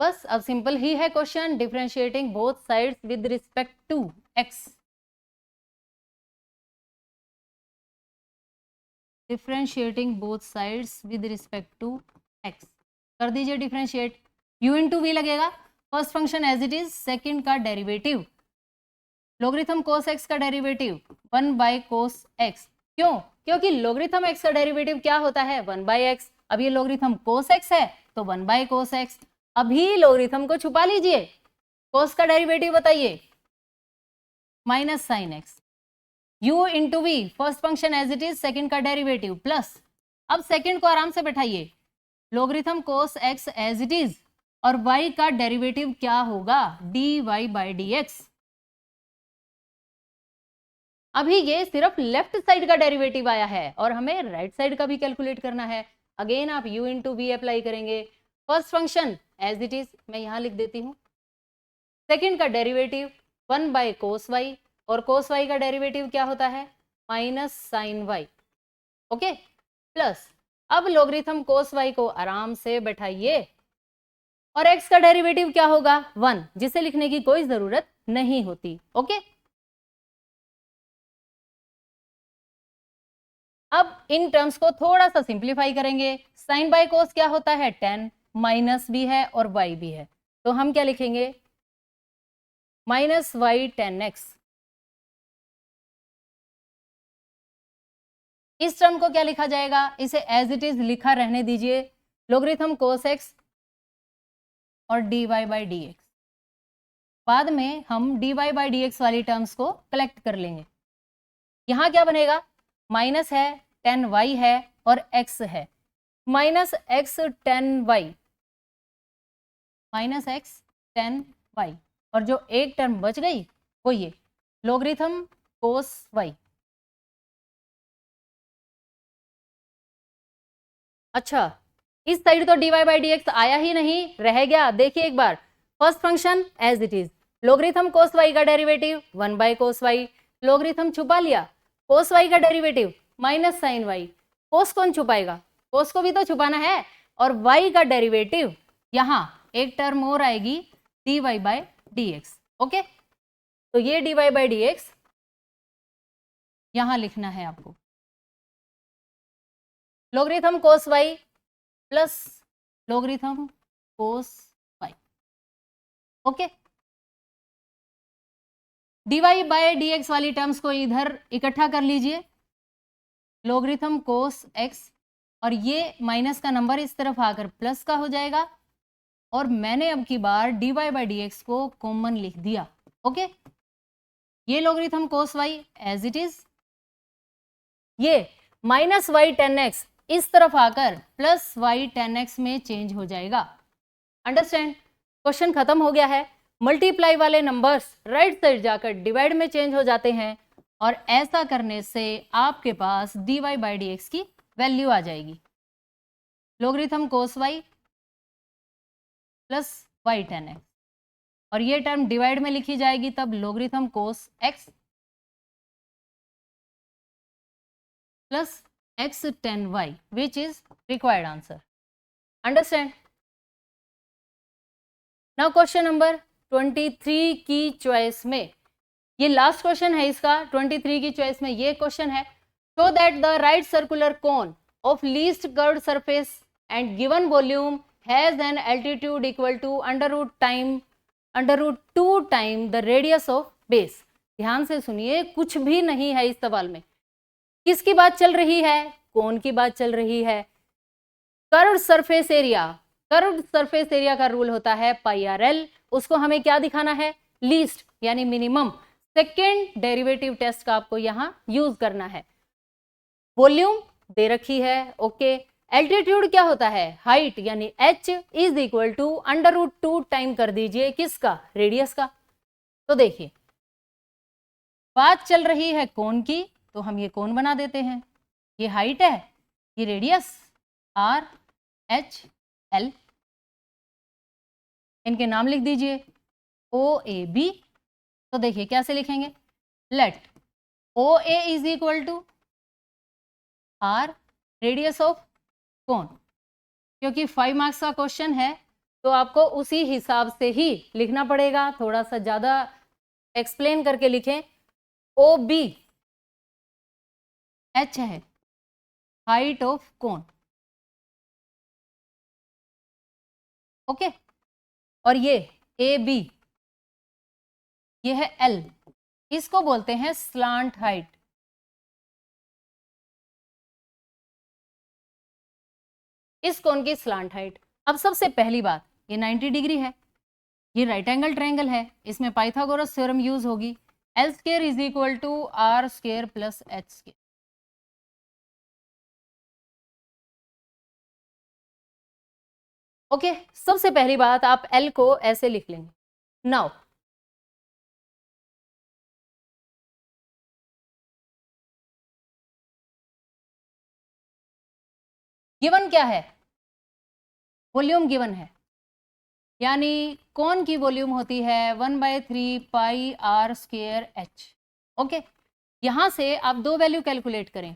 बस अब सिंपल ही है question, differentiating both sides with respect to x, differentiating both sides with respect to x। कर दीजिए डिफरेंशिएट, u इंटू वी लगेगा, first function as it is, second का derivative logarithm cos x का derivative 1 by cos x। क्यों, क्योंकि logarithm x का derivative क्या होता है 1 बाय x। अब ये लोगरिथम कोस x है तो 1 बाय कोस x। अभी लोगरिथम को छुपा लीजिए, कोस का डेरिवेटिव बताइए minus sine x, u into v first function as it is, second का डेरिवेटिव प्लस, अब सेकंड को आराम से बैठाइए, logarithm cos x as it is और y का डेरिवेटिव क्या होगा, dy/dx। अभी ये सिर्फ लेफ्ट साइड का डेरिवेटिव आया है और हमें राइट साइड का भी कैलकुलेट करना है। अगेन आप u इंटू वी अप्लाई करेंगे। First function as it is मैं यहां लिख देती हूं। सेकंड का डेरिवेटिव 1/cos y और cos y का डेरिवेटिव क्या होता है, -sin y। ओके, प्लस अब लोगरिथम cos y को आराम से बैठाइए और x का डेरिवेटिव क्या होगा, 1, जिसे लिखने की कोई जरूरत नहीं होती। ओके, अब इन टर्म्स को थोड़ा सा सिंप्लीफाई करेंगे। साइन बाय कोस क्या होता है, 10, माइनस भी है और y भी है, तो हम क्या लिखेंगे, -y10x। इस टर्म को क्या लिखा जाएगा, इसे एज इट इज लिखा रहने दीजिए, लोगरिथम कोस x और dy/dx। बाद में हम dy/dx वाली टर्म्स को कलेक्ट कर लेंगे। यहां क्या बनेगा, माइनस है, 10y है और x है, -x10y, -x10y, और जो एक टर्म बच गई वो ये लोगरिथम कोस y। अच्छा, इस साइड तो dy/dx आया ही नहीं, रह गया। देखिए एक बार, first function as it is, logarithm cos y का डेरिवेटिव 1/cos y, लोगरिथम छुपा लिया, कोस y का डेरिवेटिव -sin y, कोस कौन छुपाएगा, कोस को भी तो छुपाना है, और y का डेरिवेटिव यहाँ एक टर्म और आएगी dy/dx। ओके, तो ये dy/dx यहां लिखना है आपको, logarithm cos y plus logarithm cos y। Okay, dy/dx वाली टर्म्स को इधर इकट्ठा कर लीजिए, लोगरिथम कोस x, और ये माइनस का नंबर इस तरफ आकर प्लस का हो जाएगा, और मैंने अब की बार dy/dx को कॉमन लिख दिया। ओके, ये logarithm cos y as it is, ये -y10x इस तरफ आकर +y10x में चेंज हो जाएगा। अंडरस्टैंड, क्वेश्चन खत्म हो गया है। मल्टीप्लाई वाले नंबर्स राइट साइड जाकर डिवाइड में चेंज हो जाते हैं, और ऐसा करने से आपके पास dy/dx की वैल्यू आ जाएगी, logarithm cos y plus y10x, और ये टर्म डिवाइड में लिखी जाएगी तब logarithm cos x plus x10y, which is required answer. Understand. Now question number 23 की चॉइस में, ये लास्ट क्वेश्चन है इसका, 23 की चॉइस में ये क्वेश्चन है, show that the right circular cone of least curved surface and given volume has an altitude equal to √2 time the radius of base. ध्यान से सुनिए, कुछ भी नहीं है इस सवाल में। किसकी बात चल रही है, कोन की बात चल रही है। Curved surface area, curved surface area का रूल होता है πRL, उसको हमें क्या दिखाना है, लीस्ट यानी मिनिमम। सेकेंड डेरिवेटिव टेस्ट का आपको यहां यूज करना है। वॉल्यूम दे रखी है, ओके। एल्टीट्यूड क्या होता है, हाइट, यानी h is equal to √2 time कर दीजिए किसका, रेडियस का। तो देखिए बात चल रही है कोन की, तो हम ये कोन बना देते हैं, ये हाइट है, ये रेडियस r h l, इनके नाम लिख दीजिए OAB। तो देखिए कैसे लिखेंगे, let OA is equal to r radius of cone, क्योंकि 5 मार्क्स का क्वेश्चन है तो आपको उसी हिसाब से ही लिखना पड़ेगा, थोड़ा सा ज्यादा एक्सप्लेन करके लिखें। OB h है, हाइट ऑफ कोन, ओके। और ये AB, ये है L, इसको बोलते हैं स्लांट हाइट। इस कोन की स्लांट हाइट। अब सबसे पहली बात, ये 90 डिग्री है, ये राइट एंगल ट्रायंगल है, इसमें पाइथागोरस थ्योरम यूज होगी, L² is equal to R² plus H²। ओके, सबसे पहली बात आप L को ऐसे लिख लेंगे. नाउ गिवन क्या है? वॉल्यूम गिवन है, यानी कौन की वॉल्यूम होती है 1/3 पाई आर स्क्वायर एच. ओके, यहां से आप दो वैल्यू कैलकुलेट करें.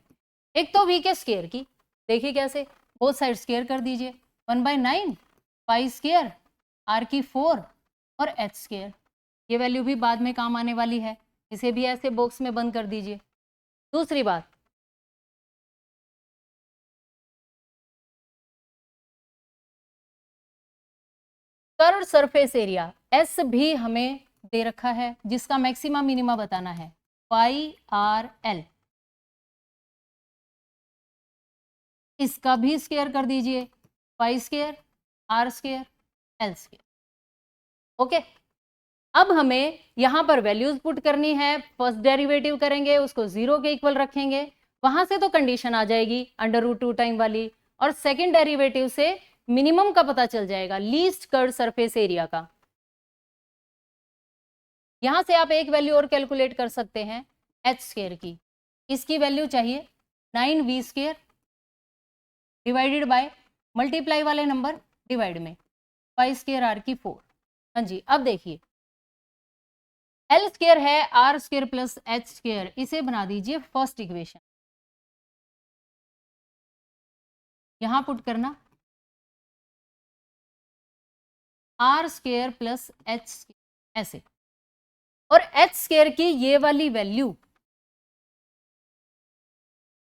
एक तो वी के स्क्वायर की, देखिए कैसे, बोथ साइड स्क्वायर कर दीजिए. 1/9 पाई स्क्वायर आर की 4 और एच स्क्वायर. ये वैल्यू भी बाद में काम आने वाली है, इसे भी ऐसे बॉक्स में बंद कर दीजिए. दूसरी बात, कर्व सरफेस एरिया एस भी हमें दे रखा है, जिसका मैक्सिमा मिनिमा बताना है पाई आर एल. इसका भी स्क्वायर कर दीजिए, pi square r square l square. Okay, अब हमें यहां पर वैल्यूज पुट करनी है. फर्स्ट डेरिवेटिव करेंगे, उसको 0 के इक्वल रखेंगे, वहां से तो कंडीशन आ जाएगी √2 टाइम वाली, और सेकेंड डेरिवेटिव से मिनिमम का पता चल जाएगा, लीस्ट कर्व सरफेस एरिया का. यहां से आप एक वैल्यू और कैलकुलेट कर सकते हैं एच स्क्वायर की. इसकी वैल्यू चाहिए 9v square divided by multiply वाले नंबर डिवाइड में पाई स्क्वायर आर की 4. हाँ जी, अब देखिए एल स्क्वायर है r square plus h square, इसे बना दीजिए फर्स्ट इक्वेशन. यहां पुट करना r square plus h square ऐसे, और एच स्क्वायर की ये वाली वैल्यू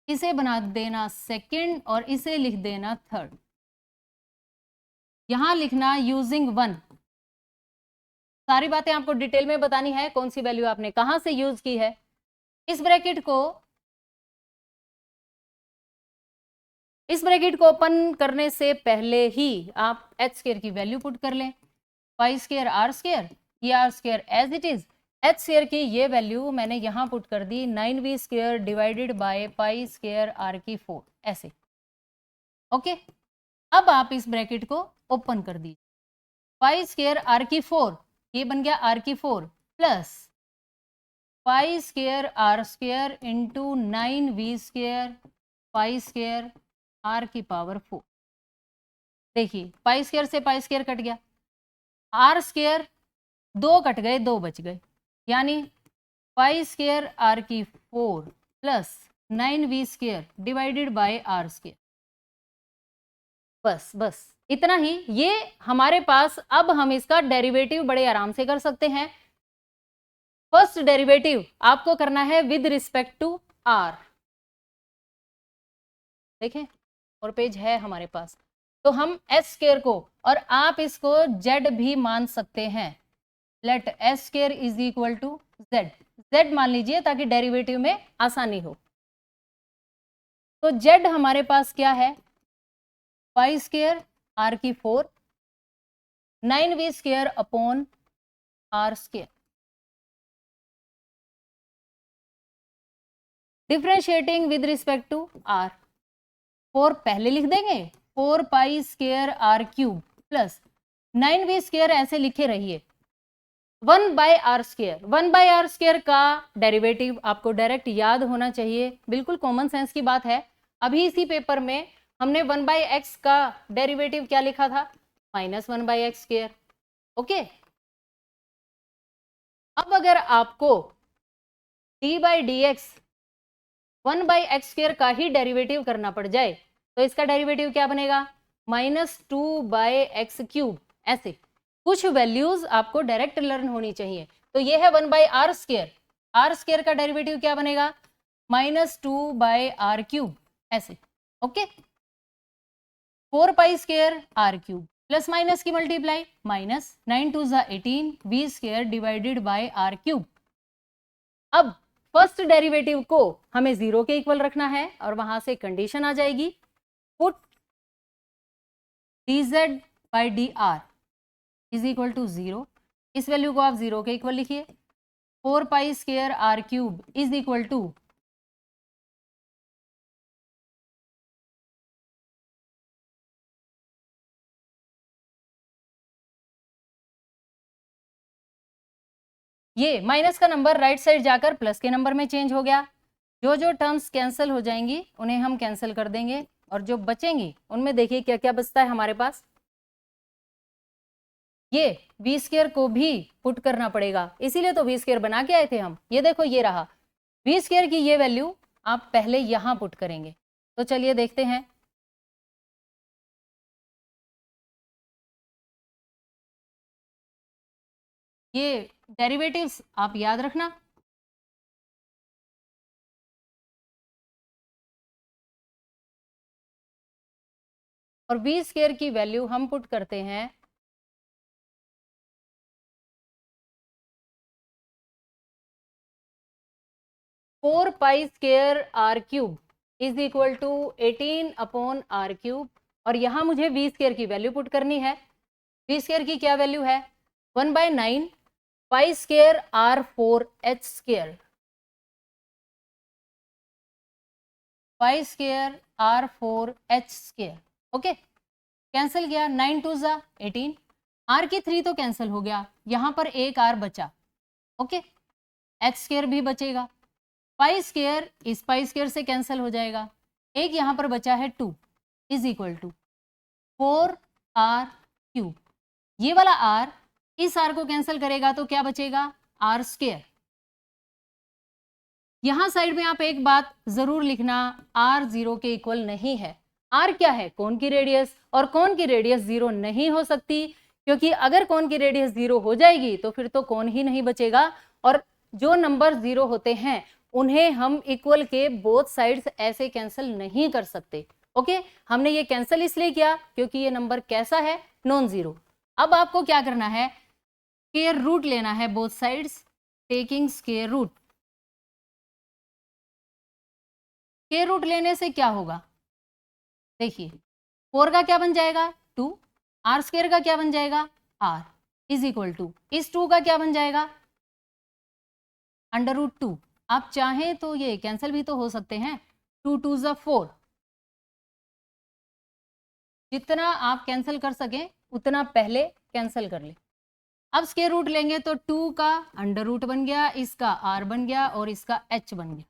इसे बना देना सेकंड और इसे लिख देना थर्ड. यहां लिखना यूजिंग 1. सारी बातें आपको डिटेल में बतानी है, कौन सी वैल्यू आपने कहां से यूज की है. इस ब्रैकेट को ओपन करने से पहले ही आप एच स्क्वायर की वैल्यू पुट कर लें. पाई स्क्वायर आर स्क्वायर, ये r square as it is, h square की ये वैल्यू मैंने यहां पुट कर दी 9v square divided by pi square r की 4 ऐसे. ओके, अब आप इस ब्रैकेट को ओपन कर दीजिए. पाई स्क्वायर आर की 4, ये बन गया आर की 4 plus pi square r square into 9v square pi square r की पावर 4. देखिए पाई स्क्वायर से पाई स्क्वायर कट गया, आर स्क्वायर 2 कट गए, 2 बच गए, यानी पाई स्क्वायर आर की 4 plus 9v square divided by r square. बस इतना ही. ये हमारे पास, अब हम इसका डेरिवेटिव बड़े आराम से कर सकते हैं. फर्स्ट डेरिवेटिव आपको करना है विद रिस्पेक्ट टू आर. देखें, और पेज है हमारे पास, तो हम एस स्क्वायर को, और आप इसको जेड भी मान सकते हैं, let s square is equal to z. Z मान लीजिए ताकि डेरिवेटिव में आसानी हो. तो जेड हमारे पास क्या है, पाई स्क्वायर आर की 4 9v square upon r square. Differentiating with respect to r, 4 पहले लिख देंगे, 4 pi square r cube plus 9v square ऐसे लिखे रहिए 1 by r square. 1 by r square का डेरिवेटिव आपको डायरेक्ट याद होना चाहिए, बिल्कुल कॉमन सेंस की बात है. अभी इसी पेपर में हमने 1 बाय एक्स का डेरिवेटिव क्या लिखा था, -1 बाय एक्स स्क्वायर. ओके, अब अगर आपको D by d x 1 by x square का ही डेरिवेटिव करना पड़ जाए, तो इसका डेरिवेटिव क्या बनेगा, -2 बाय एक्स क्यूब. ऐसे कुछ वैल्यूज आपको डायरेक्ट लर्न होनी चाहिए. तो ये है 1 by r square, r square का डेरिवेटिव क्या बनेगा, -2 बाय आर क्यूब ऐसे. Okay, 4 pi square r cube plus minus की multiply, -9 2 18 v square divided by r cube. अब फर्स्ट डेरिवेटिव को हमें 0 के इक्वल रखना है, और वहां से कंडीशन आ जाएगी, put dz by d r is equal to 0. इस वैल्यू को आप 0 के इक्वल लिखिए. 4 pi square r cube is equal to ये माइनस का नंबर राइट साइड जाकर प्लस के नंबर में चेंज हो गया। जो जो टर्म्स कैंसिल हो जाएंगी उन्हें हम कैंसिल कर देंगे और जो बचेंगी उनमें देखिए क्या क्या बचता है हमारे पास। ये वी स्क्वायर को भी पुट करना पड़ेगा, इसीलिए तो वी स्क्वायर बना के आए थे हम। ये देखो ये रहा वी स्क्वायर की ये वैल्यू आप पहले यहां पुट करेंगे। तो चलिए देखते हैं। ये डेरिवेटिव्स आप याद रखना। और वी स्क्वायर की वैल्यू हम पुट करते हैं 4 pi square r cube is equal to 18 upon r cube. और यहां मुझे वी स्क्वायर की वैल्यू पुट करनी है। वी स्क्वायर की क्या वैल्यू है 1/9 pi square r 4 h square. Pi square r 4 h square. Okay, cancel किया 9 2 जा 18। आर की 3 तो कैंसिल हो गया, यहां पर एक आर बचा। ओके, एच स्क्वायर भी बचेगा। पाई स्क्वायर इस पाई स्क्वायर से कैंसिल हो जाएगा। एक यहां पर बचा है 2 is equal to 4 r cube. ये वाला आर इस आर को कैंसिल करेगा तो क्या बचेगा आर स्क्वायर। यहां साइड में आप एक बात जरूर लिखना, आर 0 के इक्वल नहीं है। आर क्या है कोन की रेडियस, और कोन की रेडियस 0 नहीं हो सकती, क्योंकि अगर कोन की रेडियस 0 हो जाएगी तो फिर तो कोन ही नहीं बचेगा। और जो नंबर 0 होते हैं उन्हें हम इक्वल के बोथ साइड्स ऐसे कैंसिल नहीं कर सकते। ओके, हमने ये कैंसिल इसलिए किया क्योंकि ये नंबर कैसा है नॉन जीरो। अब आपको क्या करना है स्क्वायर रूट लेना है both sides, taking square root. Square root लेने से क्या होगा देखिए 4 का क्या बन जाएगा 2, आर स्क्वायर का क्या बन जाएगा आर इज इक्वल टू इस 2 का क्या बन जाएगा अंडर रूट 2। आप चाहें तो ये कैंसिल भी तो हो सकते हैं, 2 2 जा 4। जितना आप कैंसिल कर सकें उतना पहले कैंसिल कर ले। अब स्क्वायर रूट लेंगे तो 2 का अंडर रूट बन गया, इसका आर बन गया और इसका एच बन गया।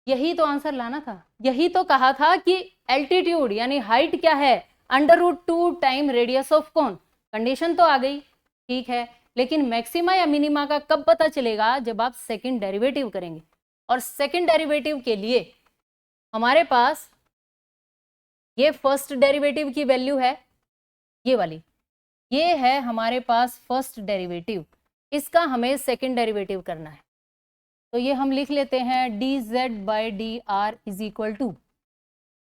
यही तो आंसर लाना था, यही तो कहा था कि एल्टीट्यूड यानी हाइट क्या है under root 2 time radius of cone. Condition तो आ गई ठीक है, लेकिन मैक्सिमा या मिनिमा का कब पता चलेगा जब आप सेकंड डेरिवेटिव करेंगे। और सेकंड डेरिवेटिव के लिए हमारे पास ये फर्स्ट डेरिवेटिव की वैल्यू है ये वाली, ये है हमारे पास फर्स्ट डेरिवेटिव, इसका हमें सेकंड डेरिवेटिव करना है। तो ये हम लिख लेते हैं d z by d r is equal to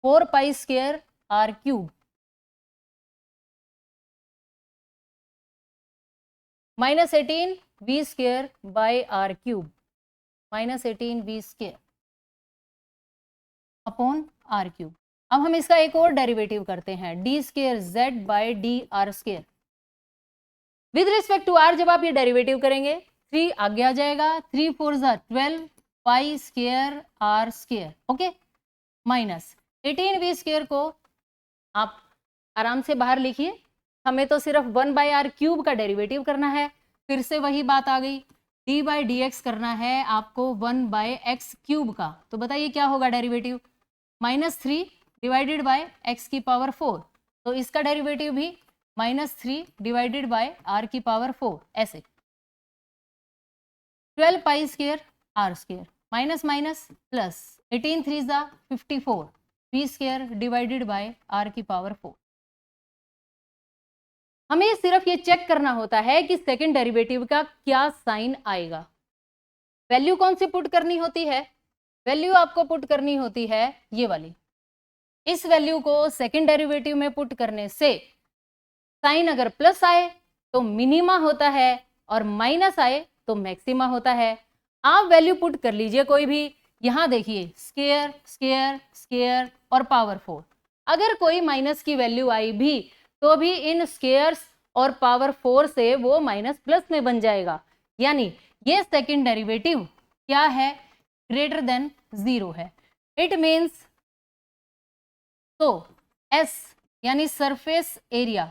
4 pi square r cube minus 18 v square by r cube minus 18 v square upon r cube. अब हम इसका एक और डेरिवेटिव करते हैं d square z by d r square with respect to r. जब आप ये डेरिवेटिव करेंगे 3 आगे आ जाएगा, 3 4 जा 12 pi square r square. Okay, minus 18 v square को आप आराम से बाहर लिखिए, हमें तो सिर्फ 1 बाई आर क्यूब का डेरिवेटिव करना है। फिर से वही बात आ गई, डी बाई डी एक्स करना है आपको 1 बाई एक्स क्यूब का। तो बताइए क्या होगा डेरिवेटिव -3 डिवाइडेड बाय एक्स की पावर 4। तो इसका डेरिवेटिव भी -3 डिवाइडेड बाय आर की पावर 4। ऐसे 12 pi square r square minus minus plus 18 3 जा 54 v square divided by r की पावर 4। हमें सिर्फ ये चेक करना होता है कि सेकंड डेरिवेटिव का क्या साइन आएगा। वैल्यू कौन सी पुट करनी होती है, वैल्यू आपको पुट करनी होती है ये वाली। इस वैल्यू को सेकंड डेरिवेटिव में पुट करने से साइन अगर प्लस आए तो मिनिमा होता है और माइनस आए तो मैक्सिमा होता है। आप वैल्यू पुट कर लीजिए कोई भी, यहां देखिए स्क्वायर स्क्वायर स्क्वायर और पावर 4। अगर कोई माइनस की वैल्यू आई भी तो भी इन स्क्वायर्स और पावर 4 से वो माइनस प्लस में बन जाएगा, यानी ये सेकंड डेरिवेटिव क्या है ग्रेटर देन 0 है। इट मीन्स तो एस यानी सरफेस एरिया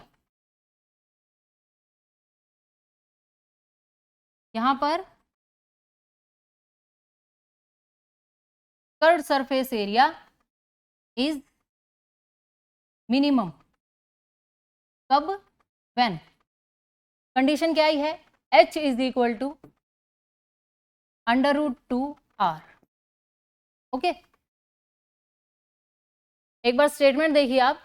यहां पर curved surface area is minimum कब, व्हेन कंडीशन क्या आई है, h is equal to √2r। Okay, एक बार स्टेटमेंट देखिए आप,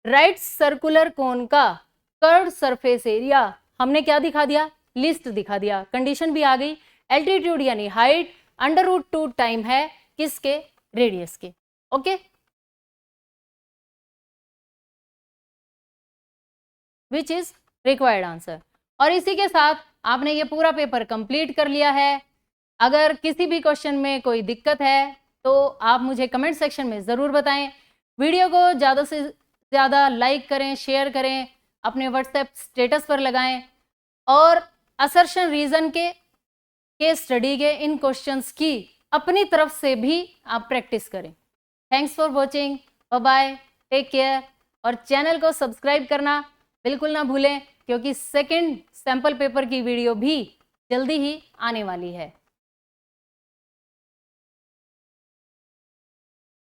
राइट सर्कुलर कोन का कर्व्ड सरफेस एरिया हमने क्या दिखा दिया, लिस्ट दिखा दिया, कंडीशन भी आ गई, एल्टीट्यूड यानी हाइट √2 टाइम है किसके, रेडियस के। Okay, which is required answer. और इसी के साथ आपने ये पूरा पेपर कंप्लीट कर लिया है। अगर किसी भी क्वेश्चन में कोई दिक्कत है तो आप मुझे कमेंट सेक्शन में ज़रूर बताएं। वीडियो को ज़्यादा से ज़्यादा लाइक करें, शेयर करें, अपने व्हाट्सएप स्टेटस पर लगाएं और असर्शन रीजन के केस स्टडी के इन क्वेश्चंस की अपनी तरफ से भी आप प्रैक्टिस करें। Thanks for watching, bye bye, take care. और चैनल को सब्सक्राइब करना बिल्कुल ना भूलें क्योंकि सेकंड सैंपल पेपर की वीडियो भी जल्दी ही आने वाली है।